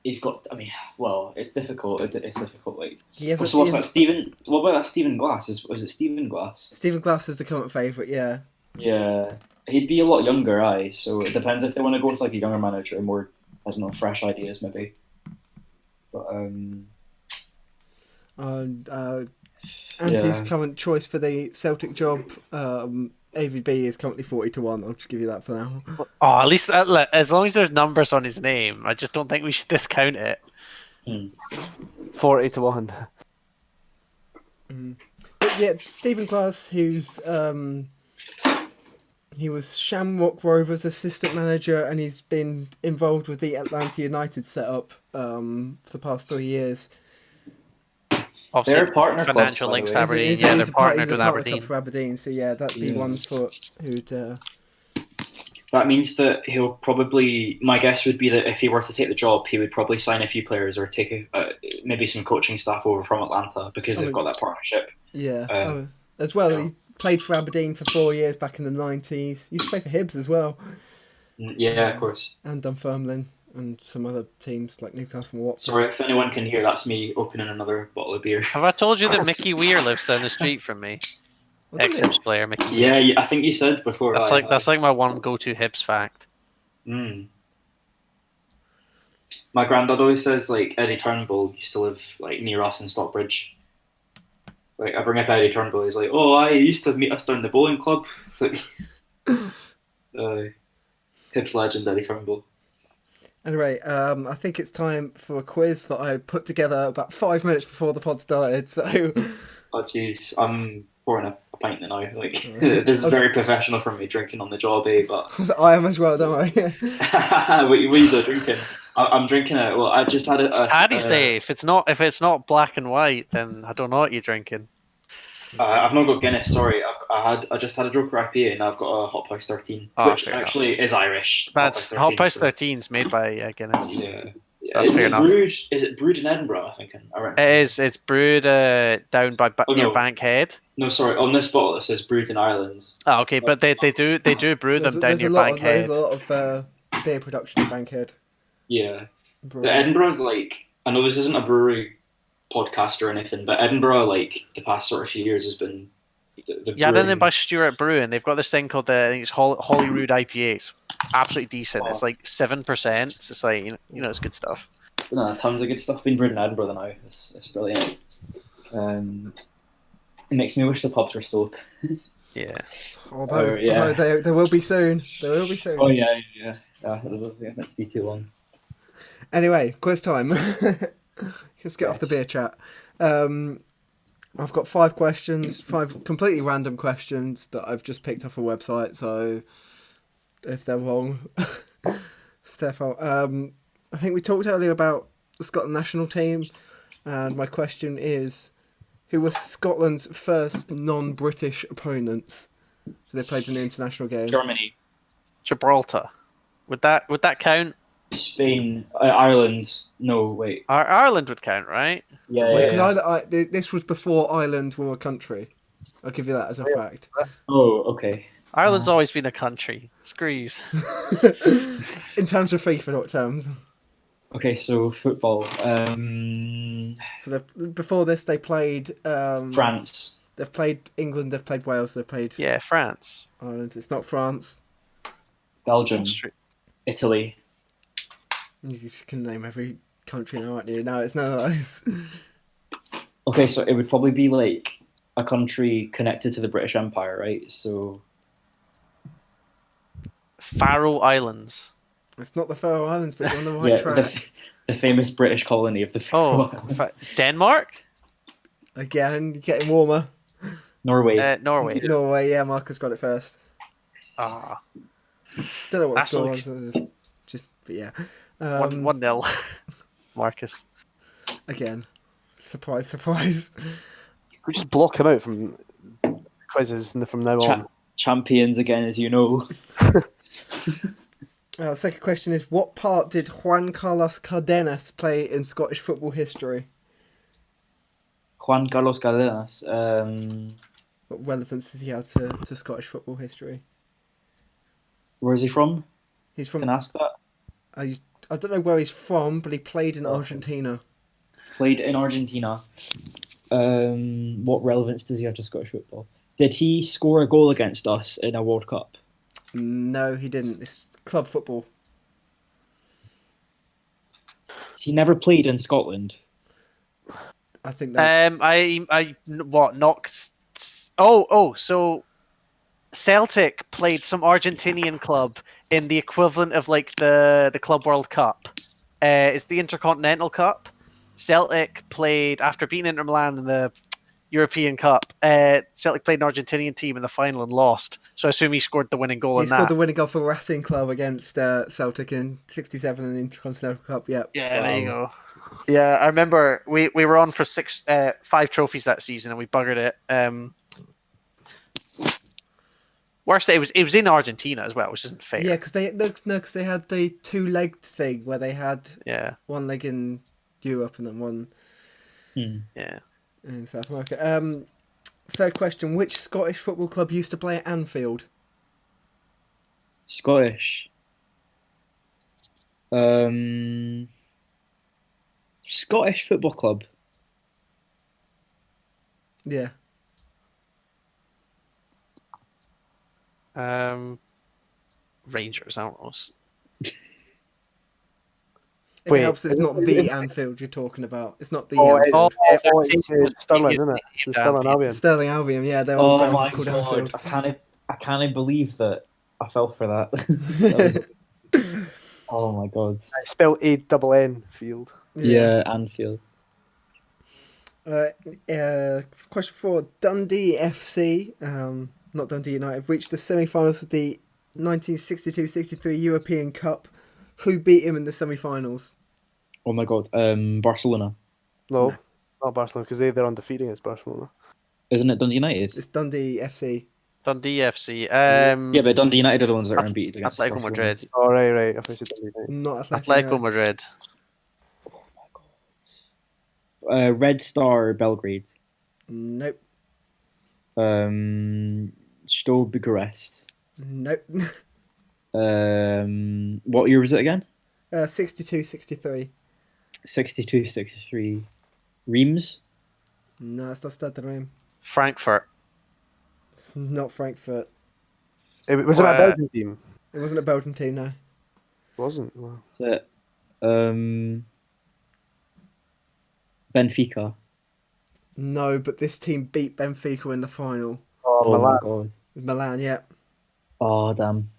he's got. I mean, well, it's difficult. It's difficult. Like, He has so what's that? Stephen? What about that? Stephen Glass? Was it Stephen Glass? Stephen Glass is the current favourite. Yeah. Yeah, he'd be a lot younger. So it depends if they want to go with like a younger manager, more, I don't know, fresh ideas maybe. But Andy's current choice for the Celtic job, AVB, is currently 40-1. I'll just give you that for now. Oh, at least as long as there's numbers on his name, I just don't think we should discount it. 40-1. But yeah, Stephen Glass, who's he was Shamrock Rovers assistant manager, and he's been involved with the Atlanta United setup for the past 3 years. Obviously, they're partner clubs, financial by the links way. to Aberdeen. He's Yeah, a they're partnered with partner club Aberdeen. for Aberdeen, so yeah, that'd be one for who'd. that means that he'll probably. My guess would be that if he were to take the job, he would probably sign a few players or take maybe some coaching staff over from Atlanta because they've got that partnership. Yeah, as well. yeah. He played for Aberdeen for 4 years back in the 90s. He used to play for Hibs as well, Yeah, of course. and Dunfermline and some other teams like Newcastle and Watford. Sorry, if anyone can hear, that's me opening another bottle of beer. Have I told you that Mickey Weir lives down the street from me? Oh, did Ex-Hibs he? player, Mickey. Yeah, I think you said before. That's like my one go-to Hibs fact. My granddad always says like Eddie Turnbull used to live like near us in Stockbridge. Like I bring up Eddie Turnbull, he's like, "Oh, I used to meet us down the bowling club." Like, Hibs legend Eddie Turnbull. Anyway, I think it's time for a quiz that I put together about 5 minutes before the pod started. So, Oh jeez, I'm pouring a pint now. Like this is very professional from me drinking on the job, But I am as well, don't I? what are you drinking? I'm drinking it. Well, I just had It's Paddy's Day. If it's not black and white, then I don't know what you're drinking. I've not got Guinness. Sorry, I just had a Joker IPA and I've got a Hot Price 13, Oh, which actually is Irish. That's Hot Price 13 is made by Guinness. Yeah. So that's fair enough. Is it brewed in Edinburgh? I think. It is. It's brewed down by near Bankhead. No, sorry. On this bottle it says brewed in Ireland. Oh, okay, but they do brew them down near Bankhead. There's a lot of beer production in Bankhead. Yeah, but Edinburgh's like, I know this isn't a brewery podcast or anything, but Edinburgh, like the past sort of few years, has been done them by Stuart Brewing. They've got this thing called I think it's Holyrood IPAs. Absolutely decent. Wow. It's like 7%. It's like it's good stuff. No, tons of good stuff being brewed in Edinburgh now. It's brilliant. It makes me wish the pubs were still open. Yeah. Although there will be soon. There will be soon. Oh yeah. It'll meant to be too long. Anyway, quiz time. Let's get off the beer chat. I've got 5 questions, 5 completely random questions that I've just picked off a website. So if they're wrong, it's their fault. I think we talked earlier about the Scotland national team, and my question is, who were Scotland's first non-British opponents? So they played in the international game. Germany, Gibraltar. Would that count? Spain, Ireland. No, wait. Ireland would count, right? Yeah. This was before Ireland were a country. I'll give you that as a fact. Oh, okay. Ireland's always been a country. Screws. In terms of FIFA, not terms. Okay, so football. So before this, they played France. They've played England. They've played Wales. They've played France. Ireland. It's not France. Belgium. Italy. You can name every country now, aren't you? No, it's none of those. Okay, so it would probably be like a country connected to the British Empire, right? So Faroe Islands. It's not the Faroe Islands, but you're on the right track. The famous British colony of the Faroe Islands. Denmark? Again, you're getting warmer. Norway. Norway, yeah, Marcus got it first. Ah. Don't know what the score was. But yeah. 1-0. Marcus. Again. Surprise. We just block him out from quizzes from now on. Champions again, as you know. The second question is, what part did Juan Carlos Cardenas play in Scottish football history? Juan Carlos Cardenas. What relevance does he have to Scottish football history? Where is he from? He's from. Can I ask that? I don't know where he's from, but he played in Argentina. Played in Argentina. What relevance does he have to Scottish football? Did he score a goal against us in a World Cup? No, he didn't. It's club football. He never played in Scotland. I think that's... So Celtic played some Argentinian club in the equivalent of like the Club World Cup. It's the Intercontinental Cup. Celtic played after beating Inter Milan in the European Cup. Celtic played an Argentinian team in the final and lost. So I assume he scored the winning goal. He scored the winning goal for Racing Club against Celtic in '67 in the Intercontinental Cup. Yeah. Yeah, there you go. Yeah, I remember we were on for 5 trophies that season and we buggered it. Worst, it was in Argentina as well, which isn't fair. Yeah, because they had the 2-legged thing where they had one leg in Europe and then one in South America. Third question: which Scottish football club used to play at Anfield? Scottish football club. Yeah. Rangers, I don't know. If Wait, it helps, it's not the Anfield you're talking about. It's not the Oh, Anfield. it's Sterling, isn't it? The Sterling Albion. Sterling Albion, yeah, their old Oh ground my is called god! Anfield. I can't believe that I fell for that. That was, oh my god! It's spelled A-double-N Field. Yeah, Anfield. Question 4. Dundee FC, not Dundee United, reached the semi-finals of the 1962-63 European Cup. Who beat him in the semi-finals? Oh my god! Barcelona. No, not Barcelona, because they're undefeated against Barcelona. Isn't it Dundee United? It's Dundee FC. Dundee FC. Yeah, but Dundee United are the ones that are unbeaten against Atletico Barcelona. Madrid. Oh, right. I thought you said United. Not Atletico Madrid. Oh my god! Red Star Belgrade. Nope. Stowe Bucharest. Nope. What year was it again? 62-63. 62-63. Reims? No, it's not Stade de Reims. Frankfurt. It's not Frankfurt. Was it a Belgian team? It wasn't a Belgian team, no. It wasn't. Well, Is it, Benfica? No, but this team beat Benfica in the final. oh, my Milan. god. Milan, yeah. Oh, damn.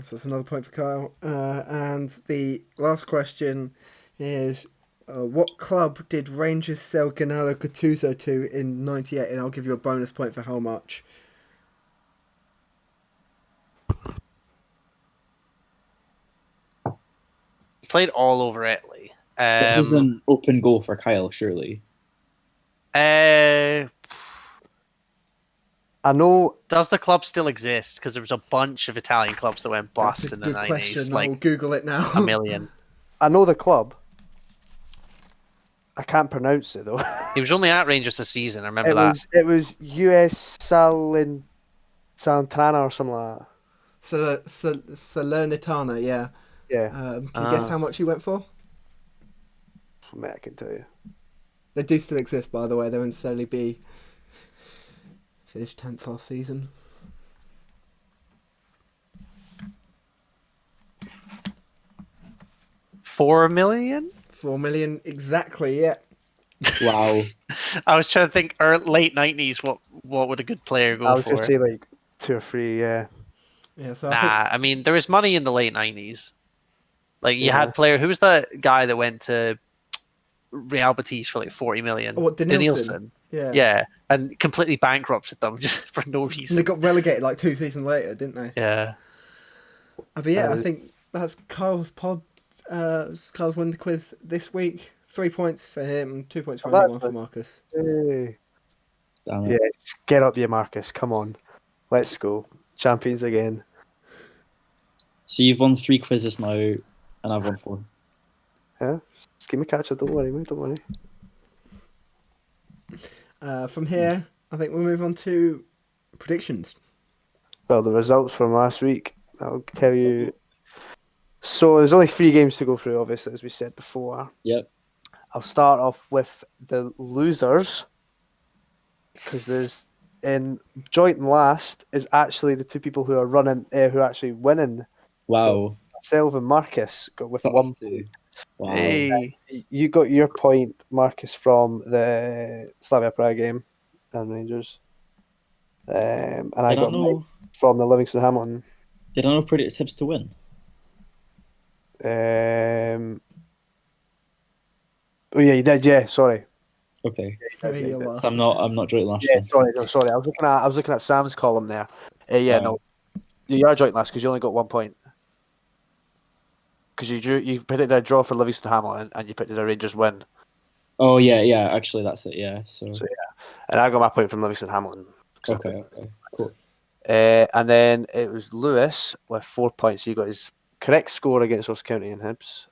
So that's another point for Kyle. And the last question is, what club did Rangers sell Gennaro Gattuso to in '98? And I'll give you a bonus point for how much. Played all over Italy. This is an open goal for Kyle, surely. I know. Does the club still exist? Because there was a bunch of Italian clubs that went bust That's a in the good 90s. question. Like I'll Google it now. a million. I know the club. I can't pronounce it though. He was only at Rangers this season. I remember that. It was US Salernitana or something like that. Salernitana, yeah. Yeah, Can you guess how much he went for? mate, I can tell you. They do still exist, by the way. They're in Serie B. Finished 10th last season. $4 million? 4 million exactly, yeah. Wow. I was trying to think late 90s. What would a good player go I was for? just say like 2 or 3. Yeah. Yeah, so I mean, there was money in the late 90s. Like, you had player... Who was the guy that went to Real Betis for like 40 million? Oh, what, BeNeLeague. Yeah. Yeah, and completely bankrupted them just for no reason. They got relegated like 2 seasons later, didn't they? Yeah. But yeah, I think that's Kyle's pod. Kyle's won the quiz this week. 3 points for him, 2 points for Andy, 1 for Marcus. Hey. Damn it. Yeah, get up, you Marcus. Come on, let's go. Champions again. So you've won 3 quizzes now, and I've won 4. Yeah, just give me catch up. Don't worry, mate. Don't worry. From here, I think we'll move on to predictions. Well, the results from last week, I'll tell you. So there's only 3 games to go through, obviously, as we said before. Yep. I'll start off with the losers, because there's in joint and last is actually the 2 people who are running, who are actually winning. Wow. So myself and Marcus got with 1 point. Wow. Hey. You got your point, Marcus, from the Slavia Prague game and Rangers, and I got mine from the Livingston Hamilton. Did I know predict Hibs to win? Oh yeah, you did. Yeah, sorry. Okay. So you're last. So I'm not joint last. Yeah, then. sorry. I was looking at Sam's column there. No, you are joint last because you only got 1 point. Because you predicted a draw for Livingston Hamilton and you predicted a Rangers win. Oh yeah. Actually, that's it. Yeah. So yeah, and I got my point from Livingston Hamilton. Okay. Cool. And then it was Lewis with 4 points. He got his correct score against Ross County and Hibs.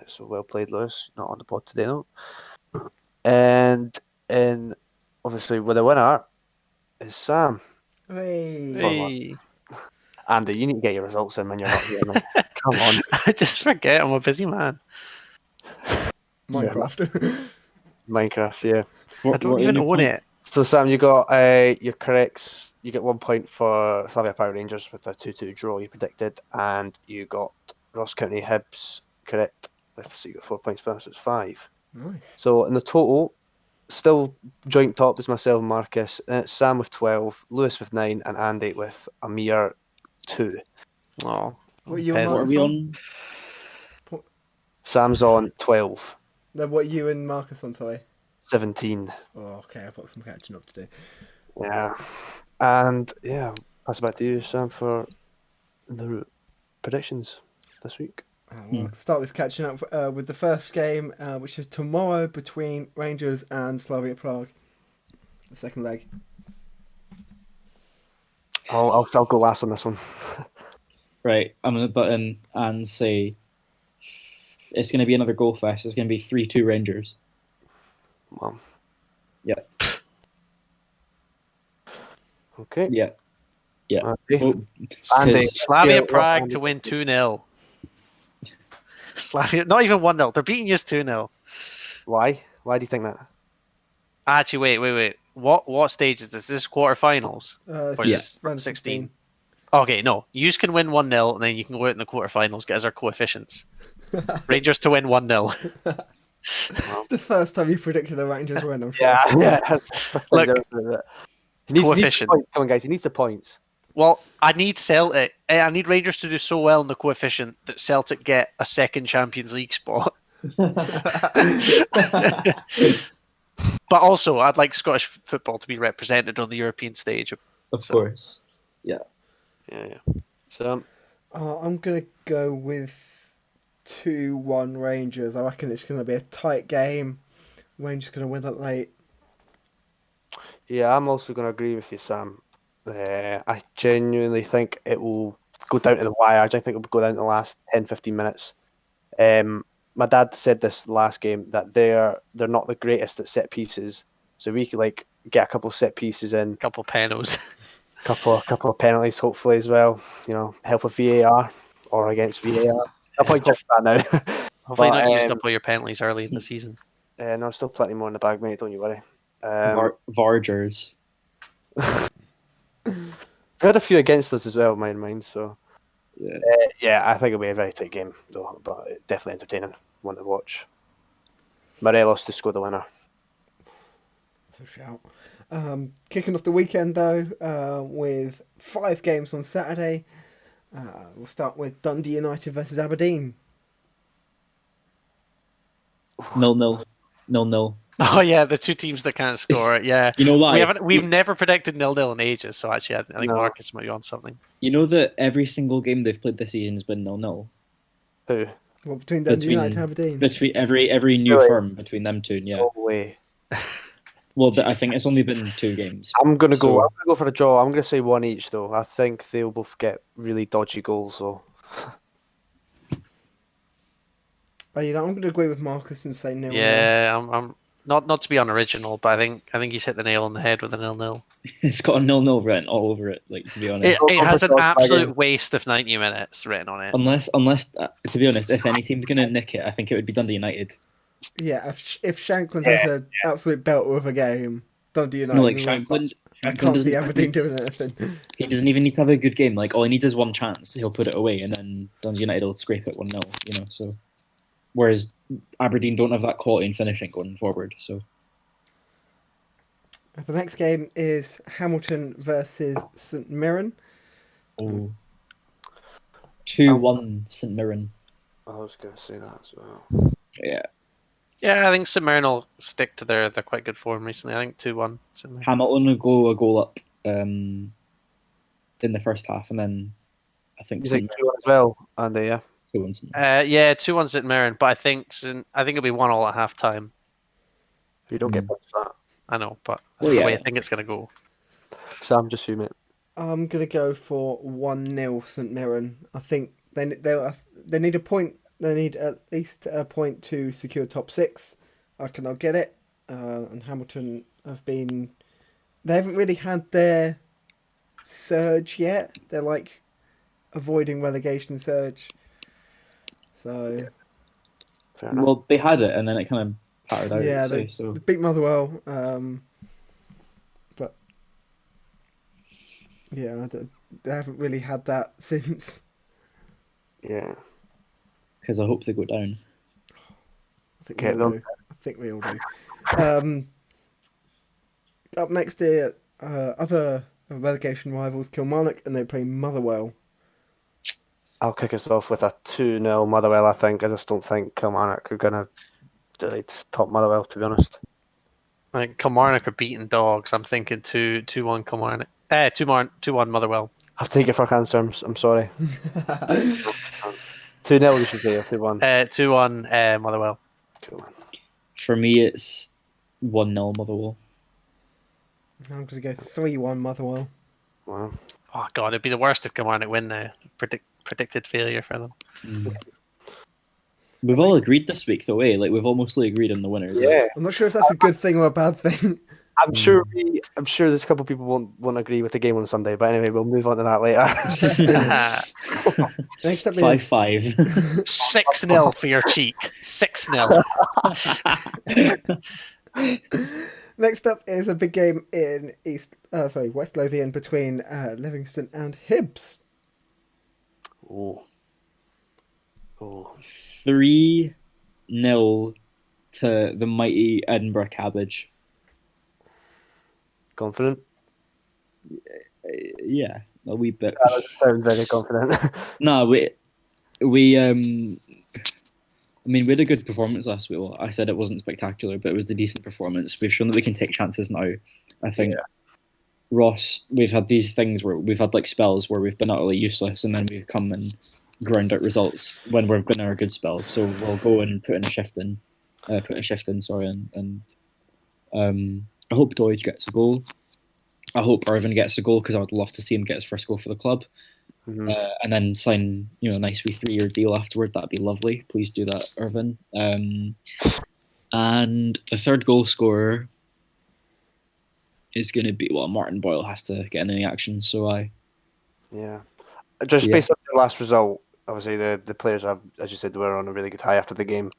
So well played, Lewis. Not on the pod today, no. And obviously with the winner is Sam. Hey. Andy, you need to get your results in when you're not here, man. Come on. I just forget. I'm a busy man. Minecraft. Minecraft, yeah. I don't even own it. So Sam, you got your corrects. You get 1 point for Slavia Power Rangers with a 2-2 draw you predicted, and you got Ross County Hibs correct so you got 4 points for us. So it's 5. Nice. So in the total, still joint top is myself and Marcus. Sam with 12, Lewis with 9, and Andy with a mere 2. Oh, What are you and peasant. What are Marcus we on? on? Sam's on 12, No, what are you and Marcus on, sorry? 17. Oh, okay, I've got some catching up to do. Yeah, and yeah, pass it back to you, Sam, for the predictions this week. Well, I'll start this catching up with the first game, which is tomorrow between Rangers and Slavia Prague. The second leg. I'll go last on this one. Right, I'm going to butt in and say it's going to be another goal fest. It's going to be 3-2 Rangers. Well, Yeah. okay. Yeah. Yeah. Okay. Well, Andy, 'cause- Slavia Yeah, Prague Andy to win gets 2-0. Slavia, not even 1-0. They're beating you 2-0. Why? Why do you think that? Actually, wait. What stage is this? Is this quarterfinals? Or is Yeah. this round of 16? Okay, no. You can win 1-0, and then you can go out in the quarterfinals, get us our coefficients. Rangers to win 1-0. It's the first time you predicted a Rangers win, I'm sure. Yeah. Look, he needs the coefficient. points. Come on, guys. He needs the points. Well, I need Celtic. I need Rangers to do so well in the coefficient that Celtic get a second Champions League spot. But also, I'd like Scottish football to be represented on the European stage. Of course. Yeah. So, I'm going to go with 2-1 Rangers. I reckon it's going to be a tight game. Rangers going to win it late. yeah, I'm also going to agree with you, Sam. I genuinely think it will go down to the wire. I think it will go down to the last 10-15 minutes. My dad said this last game that they're not the greatest at set pieces, so we could get a couple of set pieces in, A couple of penalties. couple of penalties hopefully as well. Help with VAR or against VAR. I'll probably just that now. Hopefully But, not used up all your penalties early in the season. No, still plenty more in the bag, mate. Don't you worry. Vargers. We had a few against us as well, mine. So Yeah. I think it'll be a very tight game though, but definitely entertaining. One to watch. Morelos to score the winner. That's a shout. Kicking off the weekend though, with 5 games on Saturday. We'll start with Dundee United versus Aberdeen. 0-0. 0-0. Oh yeah, the two teams that can't score. Yeah, You know why? we've never predicted 0-0 in ages. So actually, I think No. Marcus might be on something. You know that every single game they've played this season has been 0-0. Who? Well, between Dundee United and Aberdeen. Between every new Really? firm between them two, yeah. No way. Well, I think it's only been 2 games. I'm gonna So- go for a draw. I'm gonna say 1 each though. I think they'll both get really dodgy goals. So I'm going to agree with Marcus and say 0-0. Yeah, I'm not to be unoriginal, but I think he's hit the nail on the head with a 0-0. It's got a 0-0 written all over it, to be honest. It has an Go for absolute Volkswagen. waste of 90 minutes written on it. Unless, to be honest, if any team's going to nick it, I think it would be Dundee United. Yeah, if Shankland has an absolute belter of a game, Dundee United. No, like will win, Shankland, I Shankland can't see doesn't, Aberdeen doing anything. he doesn't even need to have a good game. All he needs is one chance. He'll put it away, and then Dundee United will scrape it 1-0. So, whereas Aberdeen don't have that quality in finishing going forward. So, The next game is Hamilton versus St Mirren. 2-1 St Mirren. I was gonna say that as well. Yeah, Yeah, I think St Mirren will stick to their quite good form recently. I think 2-1 St Mirren. Hamilton will go a goal up in the first half, and then I think You St think 2-1 as well, Andy? Yeah. Mirren 2-1 St Mirren. Yeah, 2-1 St Mirren, but I think it'll be 1-1 at half time. You don't get points for that. I know, but Well, that's the yeah. way I think it's going to go. Sam, just you, mate. I'm going to go for 1-0 St Mirren. I think they need a point. They need at least a point to secure top 6. I reckon they'll get it. And Hamilton they haven't really had their surge yet. They're avoiding relegation surge. So Fair enough. Well, they had it, and then it kind of pattered out. yeah, I'd say, they so beat Motherwell. Yeah, they haven't really had that since. Yeah. Because I hope they go down. I think Get we all them. do. I think we all do. Up next here, other relegation rivals, Kilmarnock, and they play Motherwell. I'll kick us off with a 2-0 Motherwell, I think. I just don't think Kilmarnock are going to top Motherwell, to be honest. I think Kilmarnock are beating dogs. I'm thinking 2-1 Kilmarnock. 2-1 Motherwell. I'll take it for answer. I'm sorry. 2-0 you should say, or 2-1. 2-1 Motherwell. Cool. For me, it's 1-0 Motherwell. I'm going to go 3-1 Motherwell. Wow. Oh god, it'd be the worst if Kilmarnock win now. Predicted failure for them. We've all agreed this week, though, eh? Like we've all mostly agreed on the winners. Yeah. I'm not sure if that's a good thing or a bad thing. I'm sure there's a couple of people won't agree with the game on Sunday, but anyway, we'll move on to that later. Next up 5-5. 6-0 for your cheek. 6-0. Next up is a big game in West Lothian between Livingston and Hibs. Oh. 3-0 to the mighty Edinburgh Cabbage. Confident? Yeah, a wee bit. That sounds very confident. No, we had a good performance last week. Well, I said it wasn't spectacular, but it was a decent performance. We've shown that we can take chances now. I think Ross, we've had these things where we've had like spells where we've been utterly useless, and then we come and grind out results when we're in our good spells. So we'll go and put a shift in. And I hope Doidge gets a goal. I hope Irvin gets a goal because I would love to see him get his first goal for the club. Mm-hmm. And then sign, a nice wee 3-year deal afterward. That'd be lovely. Please do that, Irvin. And the third goal scorer is going to be Martin Boyle has to get in any action. So just based on the last result, obviously the players have, as you said, were on a really good high after the game.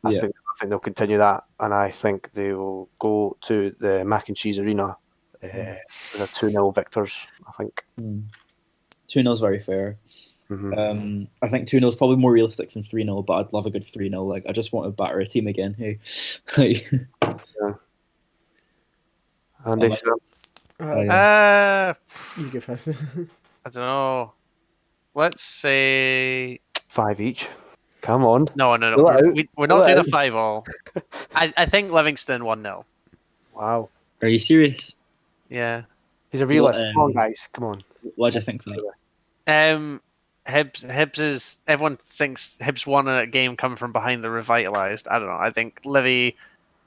I think they'll continue that, and I think they will go to the Mac and Cheese Arena with a 2-0 victors. I think 2-0 is very fair. Mm-hmm. I think 2-0 is probably more realistic than 3-0, but I'd love a good 3-0. Like I just want to batter a team again. Hey, Andy, you go first. I don't know. Let's say 5 each. Come on. No. We're not doing a 5-all. I think Livingston 1-0. Wow. Are you serious? Yeah. He's a realist. Come on, guys. Come on. What do you think? Hibs is, everyone thinks Hibs won a game coming from behind. They're revitalised. I don't know. I think Livi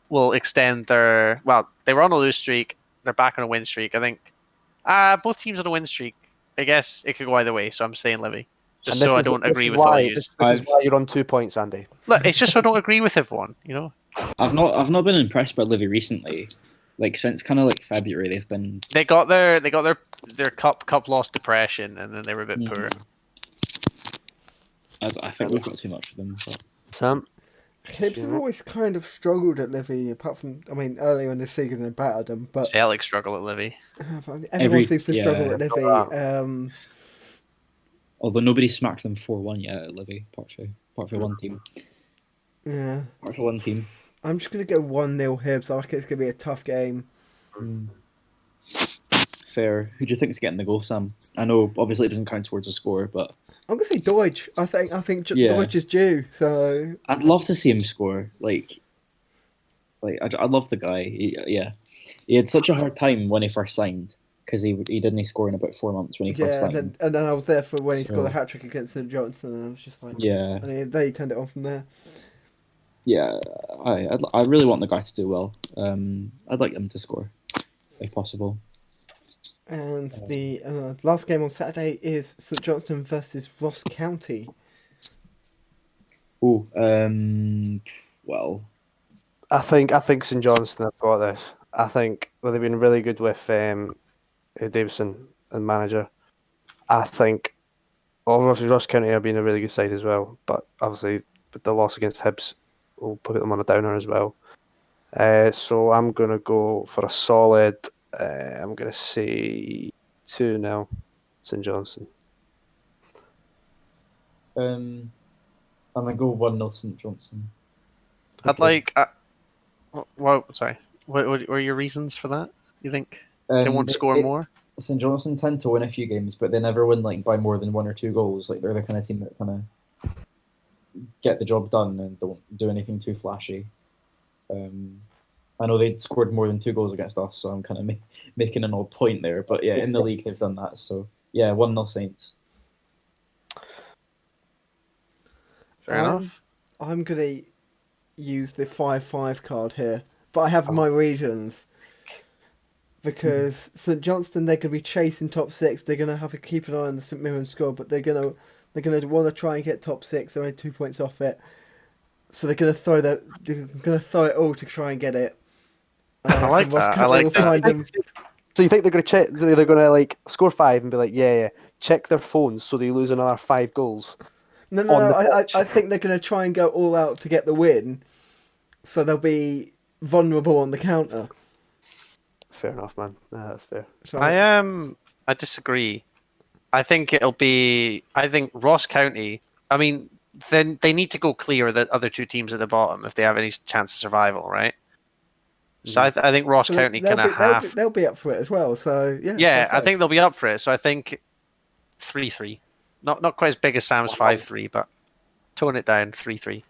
will extend their. Well, they were on a lose streak. They're back on a win streak. I think both teams on a win streak. I guess it could go either way. So I'm saying Livi. Just so I don't agree with all you. This is why you're on 2 points, Andy. Look, it's just so I don't agree with everyone. I've not been impressed by Livi recently. Like since kind of like February, they've been. They got their cup loss depression, and then they were a bit poor. I think we've got too much for them. But... Sam? Hibs have always kind of struggled at Livi, apart from, earlier in the season they battered them. But Celtic struggle at Livi. Everyone seems to struggle at Livi. Although nobody smacked them 4-1 yet at Livi, part for one team. Yeah. Part for one team. I'm just going to go 1-0 Hibs. I reckon it's going to be a tough game. Fair. Who do you think is getting the goal, Sam? I know, obviously, it doesn't count towards a score, but... I'm going to say Deutsch. I think Deutsch is due, so... I'd love to see him score. I love the guy. He had such a hard time when he first signed, because he didn't score in about 4 months when he first signed. And then I was there for when he scored a hat-trick against St Johnstone, and I was just like... Yeah. And they turned it on from there. Yeah, I really want the guy to do well. I'd like him to score, if possible. And the last game on Saturday is St Johnstone versus Ross County. Oh, well, I think St Johnstone have got this. I think they've been really good with Davison and manager. I think obviously Ross County have been a really good side as well, but obviously with the loss against Hibs will put them on a downer as well. So I'm going to go for a solid, I'm going to say 2-0, St Johnstone. I'm gonna go 1-0 St Johnstone. I'd like. Well, sorry. What were your reasons for that? You think they won't score more? St Johnstone tend to win a few games, but they never win like by more than 1 or 2 goals. Like they're the kind of team that kind of get the job done and don't do anything too flashy. I know they'd scored more than 2 goals against us, so I'm kind of making an odd point there. But yeah, in the league they've done that. So yeah, 1-0 Saints. Fair enough. I'm gonna use the 5-5 card here, but I have my reasons. Because St Johnstone, they're gonna be chasing top 6. They're gonna have to keep an eye on the St Mirren score, but they're gonna want to try and get top 6. They're only 2 points off it, so they're gonna throw it all to try and get it. I like that. I like that. So you think they're gonna check? They're gonna like score 5 and be like, yeah, check their phones so they lose another 5 goals. No. I think they're gonna try and go all out to get the win, so they'll be vulnerable on the counter. Fair enough, man. That's fair. So, I disagree. I think Ross County. I mean, then they need to go clear the other 2 teams at the bottom if they have any chance of survival, right? So I think Ross County kind of half. They'll be up for it as well. So yeah. Yeah, I think they'll be up for it. So I think 3-3. Not quite as big as Sam's 5-3, but tone it down 3-3.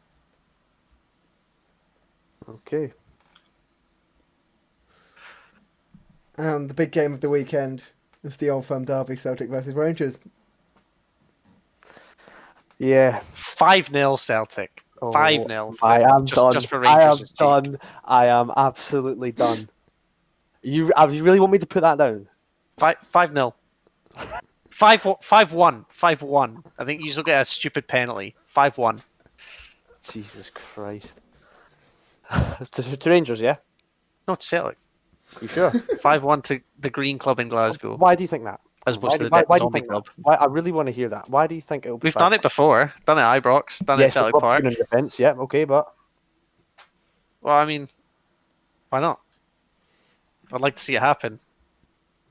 Okay. And the big game of the weekend is the Old Firm derby, Celtic versus Rangers. Yeah. 5-0 Celtic. 5-0. I am done. Just for Rangers. I am done. I am absolutely done. You really want me to put that down? 5-0. 5-1. 5-1. I think you still get a stupid penalty. 5-1. Jesus Christ. to Rangers, yeah? No, to Celtic. You sure? 5-1 to the Green Club in Glasgow. Why do you think that? As opposed to the Zombie Club. Why, I really want to hear that. Why do you think it'll be? We've done it before. Done it at Ibrox. Done it at Celtic Park. In defense, yeah, okay, but... Well, I mean, why not? I'd like to see it happen.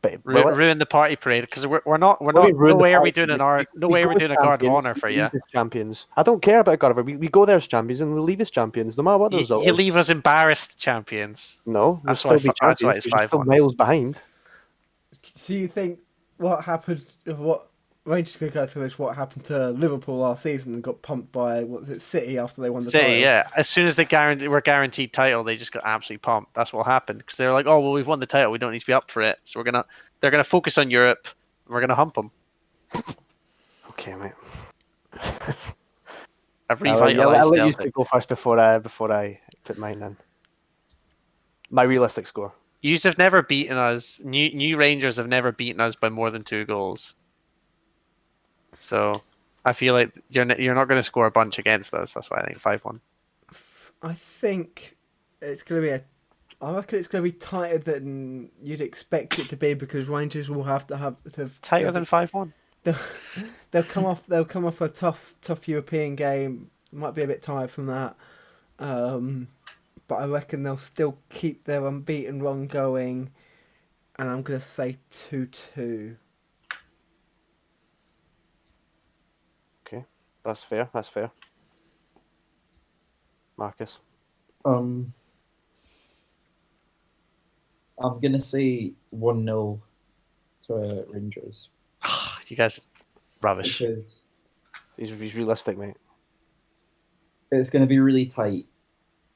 But ruin the party parade because we're not. No way are we doing a guard of honor for you. Champions. I don't care about a guard of honor. We go there as champions and we leave as champions, no matter what the result is. You leave us embarrassed champions. No, we'll still be champions. That's why it's 5-1. Miles behind. So you think what happened? What Rangers could go through is what happened to Liverpool last season and got pumped by City after they won the title. Yeah. As soon as they were guaranteed title, they just got absolutely pumped. That's what happened because they were like, "Oh well, we've won the title. We don't need to be up for it. So they're gonna focus on Europe. And we're gonna hump them." Okay, mate. I've revitalized. I'll let you to go first before I put mine in. My realistic score. Yous have never beaten us. New Rangers have never beaten us by more than 2 goals. So I feel like you're not going to score a bunch against us. That's why I think 5-1. I think it's going to be I reckon it's going to be tighter than you'd expect it to be because Rangers will have tighter than 5-1. They'll come off a tough European game. Might be a bit tired from that. But I reckon they'll still keep their unbeaten run going, and I'm going to say 2-2. Okay, that's fair. Marcus? I'm going to say 1-0 to Rangers. You guys rubbish. Because he's realistic, mate. It's going to be really tight.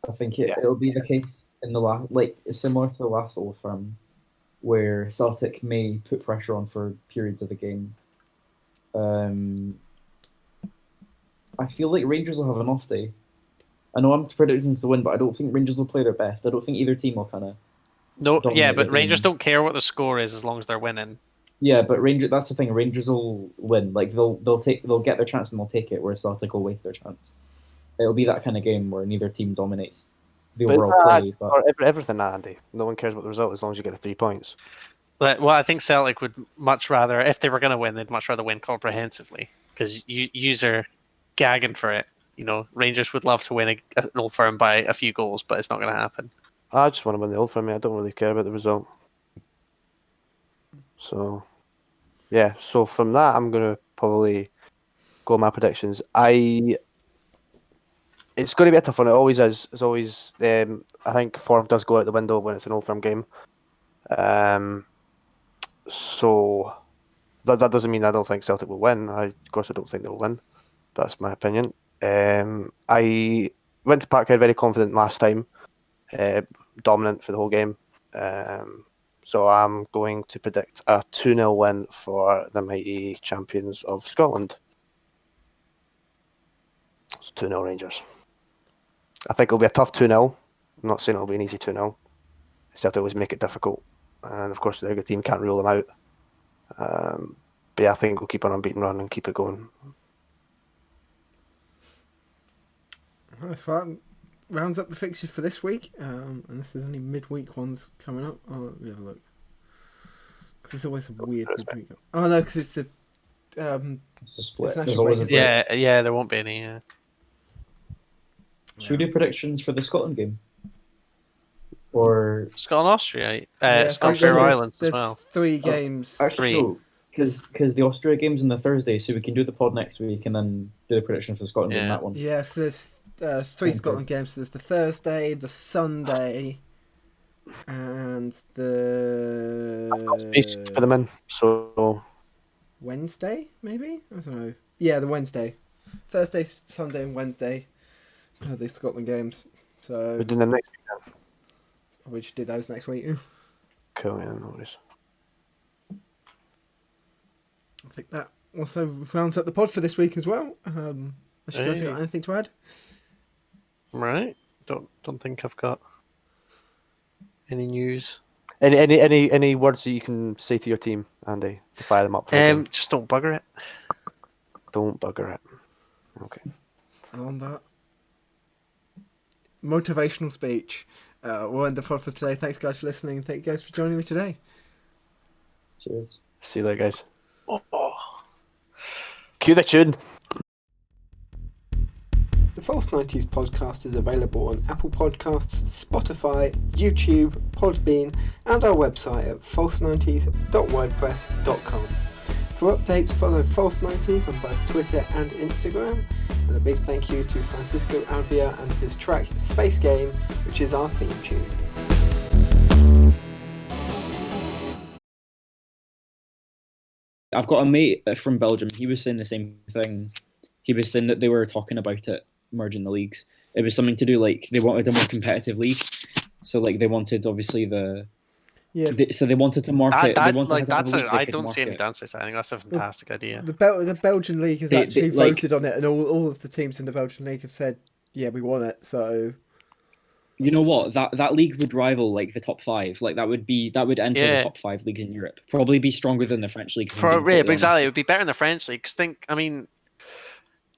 I think it'll be the case in the last, similar to the last Old Firm, where Celtic may put pressure on for periods of the game. I feel like Rangers will have an off day. I know I'm predicting to win, but I don't think Rangers will play their best. I don't think either team will kind of. No, yeah, but Rangers don't care what the score is as long as they're winning. Yeah, but that's the thing. Rangers will win. Like they'll get their chance and they'll take it, whereas Celtic will waste their chance. It'll be that kind of game where neither team dominates the overall play. But everything, Andy. No one cares what the result is as long as you get the 3 points. Well, I think Celtic would much rather, if they were going to win, they'd much rather win comprehensively because yous are gagging for it. You know, Rangers would love to win an Old Firm by a few goals, but it's not going to happen. I just want to win the Old Firm, mate. I don't really care about the result. So, yeah, so from that, I'm going to probably go with my predictions. It's going to be a tough one. It always is. It's always. I think form does go out the window when it's an Old Firm game. So that doesn't mean I don't think Celtic will win. Of course, I don't think they'll win. That's my opinion. I went to Parkhead very confident last time, dominant for the whole game. So I'm going to predict a 2-0 win for the mighty champions of Scotland. It's 2-0 Rangers. I think it'll be a tough 2-0. I'm not saying it'll be an easy 2-0. Celtic always make it difficult. And of course, the good team can't rule them out. But yeah, I think we'll keep an unbeaten run and keep it going. Nice. Well, that rounds up the fixtures for this week. Unless there's any midweek ones coming up. Oh, yeah, look. Because there's always a weird midweek. Oh, no, because it's the It's a split. International There's always a break, split. Yeah, there won't be any. Should we do predictions for the Scotland game? Or Scotland, Austria, Yeah, Scotland, so Faroe there's- Islands as there's well. 3 games. actually, Three. no, because the Austria game's on the Thursday, so we can do the pod next week and then do the prediction for the Scotland game. Yeah. That one. Yeah, so there's 3 Sounds Scotland games. So there's the Thursday, the Sunday, and the Space for them in. So Wednesday, maybe? I don't know. Yeah, the Wednesday. Thursday, Sunday, and Wednesday are the Scotland games. So we're doing them next week. we should do those next week. Cool, yeah, no worries. I think that also rounds up the pod for this week as well. Has you guys Hey. got anything to add? Right? Don't think I've got any news. Any words that you can say to your team, Andy, to fire them up? For the game? Just don't bugger it. Don't bugger it. Okay. And on that motivational speech, we'll end the pod for today. Thanks, guys, for listening. Thank you guys for joining me today. Cheers. See you later, guys. Cue the tune. The False 90s podcast is available on Apple Podcasts, Spotify, YouTube, Podbean, and our website at false90s.wordpress.com. For updates, follow False 90s on both Twitter and Instagram. And a big thank you to Fransisco Aluear and his track Space Game, which is our theme tune. I've got a mate from Belgium. He was saying the same thing. He was saying that they were talking about it, merging the leagues. It was something to do like they wanted a more competitive league. So like they wanted obviously so they wanted to market. That, they wanted like to have that's a league they I could don't see any market. downsides. I think that's a fantastic idea. The Belgian league has They- actually like- voted on it, and all of the teams in the Belgian league have said, yeah, we want it. So You know what? That league would rival like the top 5. Like that would enter Yeah. the top 5 leagues in Europe. Probably be stronger than the French league. if I'm being But totally exactly, it honest. would be better in the French league. 'Cause I think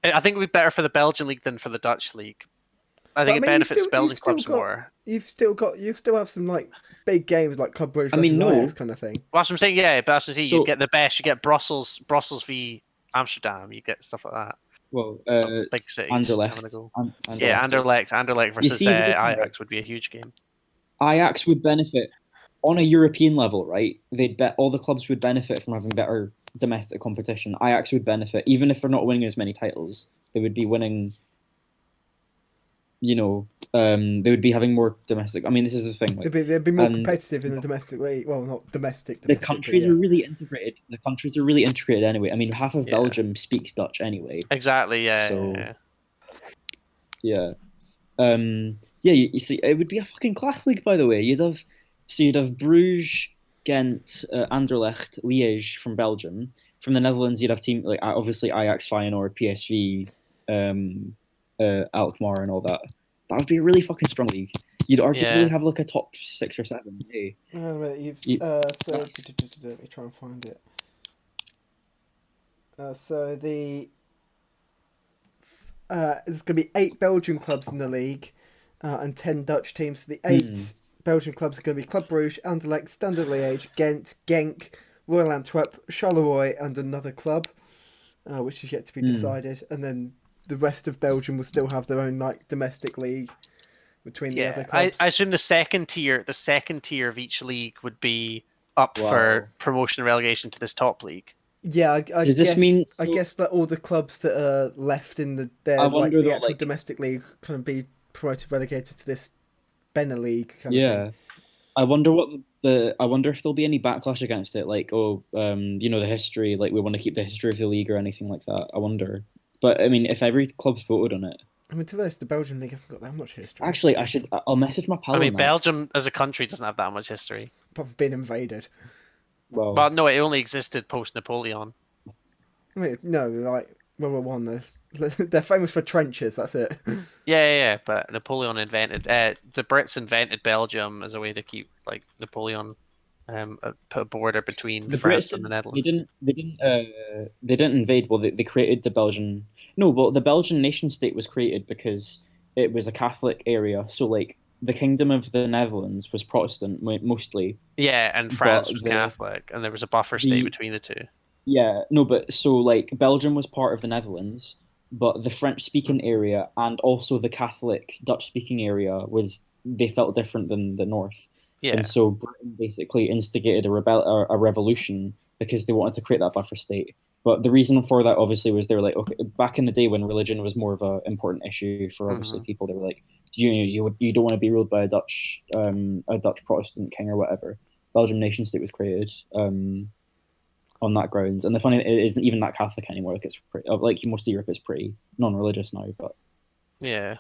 it would be better for the Belgian league than for the Dutch league. I think But, it benefits you've Belgian still clubs got- more. you still have some like big games like Club Brugge I mean, versus no. Ajax kind of thing. Well, that's what I'm saying. Yeah, but that's what I'm saying. You So- get the best. You get Brussels v Amsterdam. You get stuff like that. Well, Some big cities. Anderlecht. having a go. Anderlecht. Yeah, Anderlecht versus see, the- Ajax would be a huge game. Ajax would benefit on a European level, right? They'd bet all the clubs would benefit from having better domestic competition. Ajax would benefit, even if they're not winning as many titles. They would be winning. They would be having more domestic. I mean, this is the thing. Like, They'd be more and- competitive in the domestic league. Well, not domestic. the but countries yeah. are really integrated. The countries are really integrated anyway. I mean, half of Yeah. Belgium speaks Dutch anyway. Exactly. Yeah. So- yeah. Yeah. You see, it would be a fucking class league, by the way. You'd have Bruges, Ghent, Anderlecht, Liège from Belgium. From the Netherlands, you'd have team like obviously Ajax, Feyenoord, PSV, Alkmaar, and all that. That would be a really fucking strong league. You'd arguably Yeah. have like a top 6 or 7. Hey. Let me try and find it. So there's going to be 8 Belgian clubs in the league and 10 Dutch teams. So the 8 Belgian clubs are going to be Club Brugge, Anderlecht, Standard Liège, Ghent, Genk, Royal Antwerp, Charleroi, and another club, which is yet to be decided. And then the rest of Belgium will still have their own like domestic league between the other clubs. I assume the second tier of each league would be up for promotion and relegation to this top league. Yeah, I Does guess this mean? I guess that all the clubs that are left in I like wonder the though, actual like, domestic league kind of be promoted, relegated to this BeNeLeague kind of thing. yeah. I wonder what I wonder if there'll be any backlash against it, like, oh, the history, like we want to keep the history of the league or anything like that. I wonder. But I mean, if every club's voted on it, I mean, to be honest, the Belgian league hasn't got that much history, actually, I'll message my pal I on mean, that. Belgium as a country doesn't have that much history. apart from being invaded. Well, But no, it only existed post Napoleon. I mean, no, like World War One, they're famous for trenches. That's it. Yeah. But Napoleon invented the Brits invented Belgium as a way to keep like Napoleon put a border between the France Brits and the didn't. Netherlands. They didn't invade. Well, they created the Belgian. No, well, the Belgian nation state was created because it was a Catholic area. So, like, the Kingdom of the Netherlands was Protestant mostly, Yeah, and but France was Catholic, and there was a buffer state the between the two. yeah, no, but so, like, Belgium was part of the Netherlands, but the French-speaking area and also the Catholic Dutch-speaking area they felt different than the North. Yeah, And so Britain basically instigated a revolution because they wanted to create that buffer state. But the reason for that obviously was they were like, okay, back in the day when religion was more of an important issue for obviously people, they were like, you don't want to be ruled by a Dutch Protestant king or whatever. Belgium nation state was created on that grounds, and the funny it isn't even that Catholic anymore. Like, it's pretty, like most of Europe is pretty non-religious now, but yeah.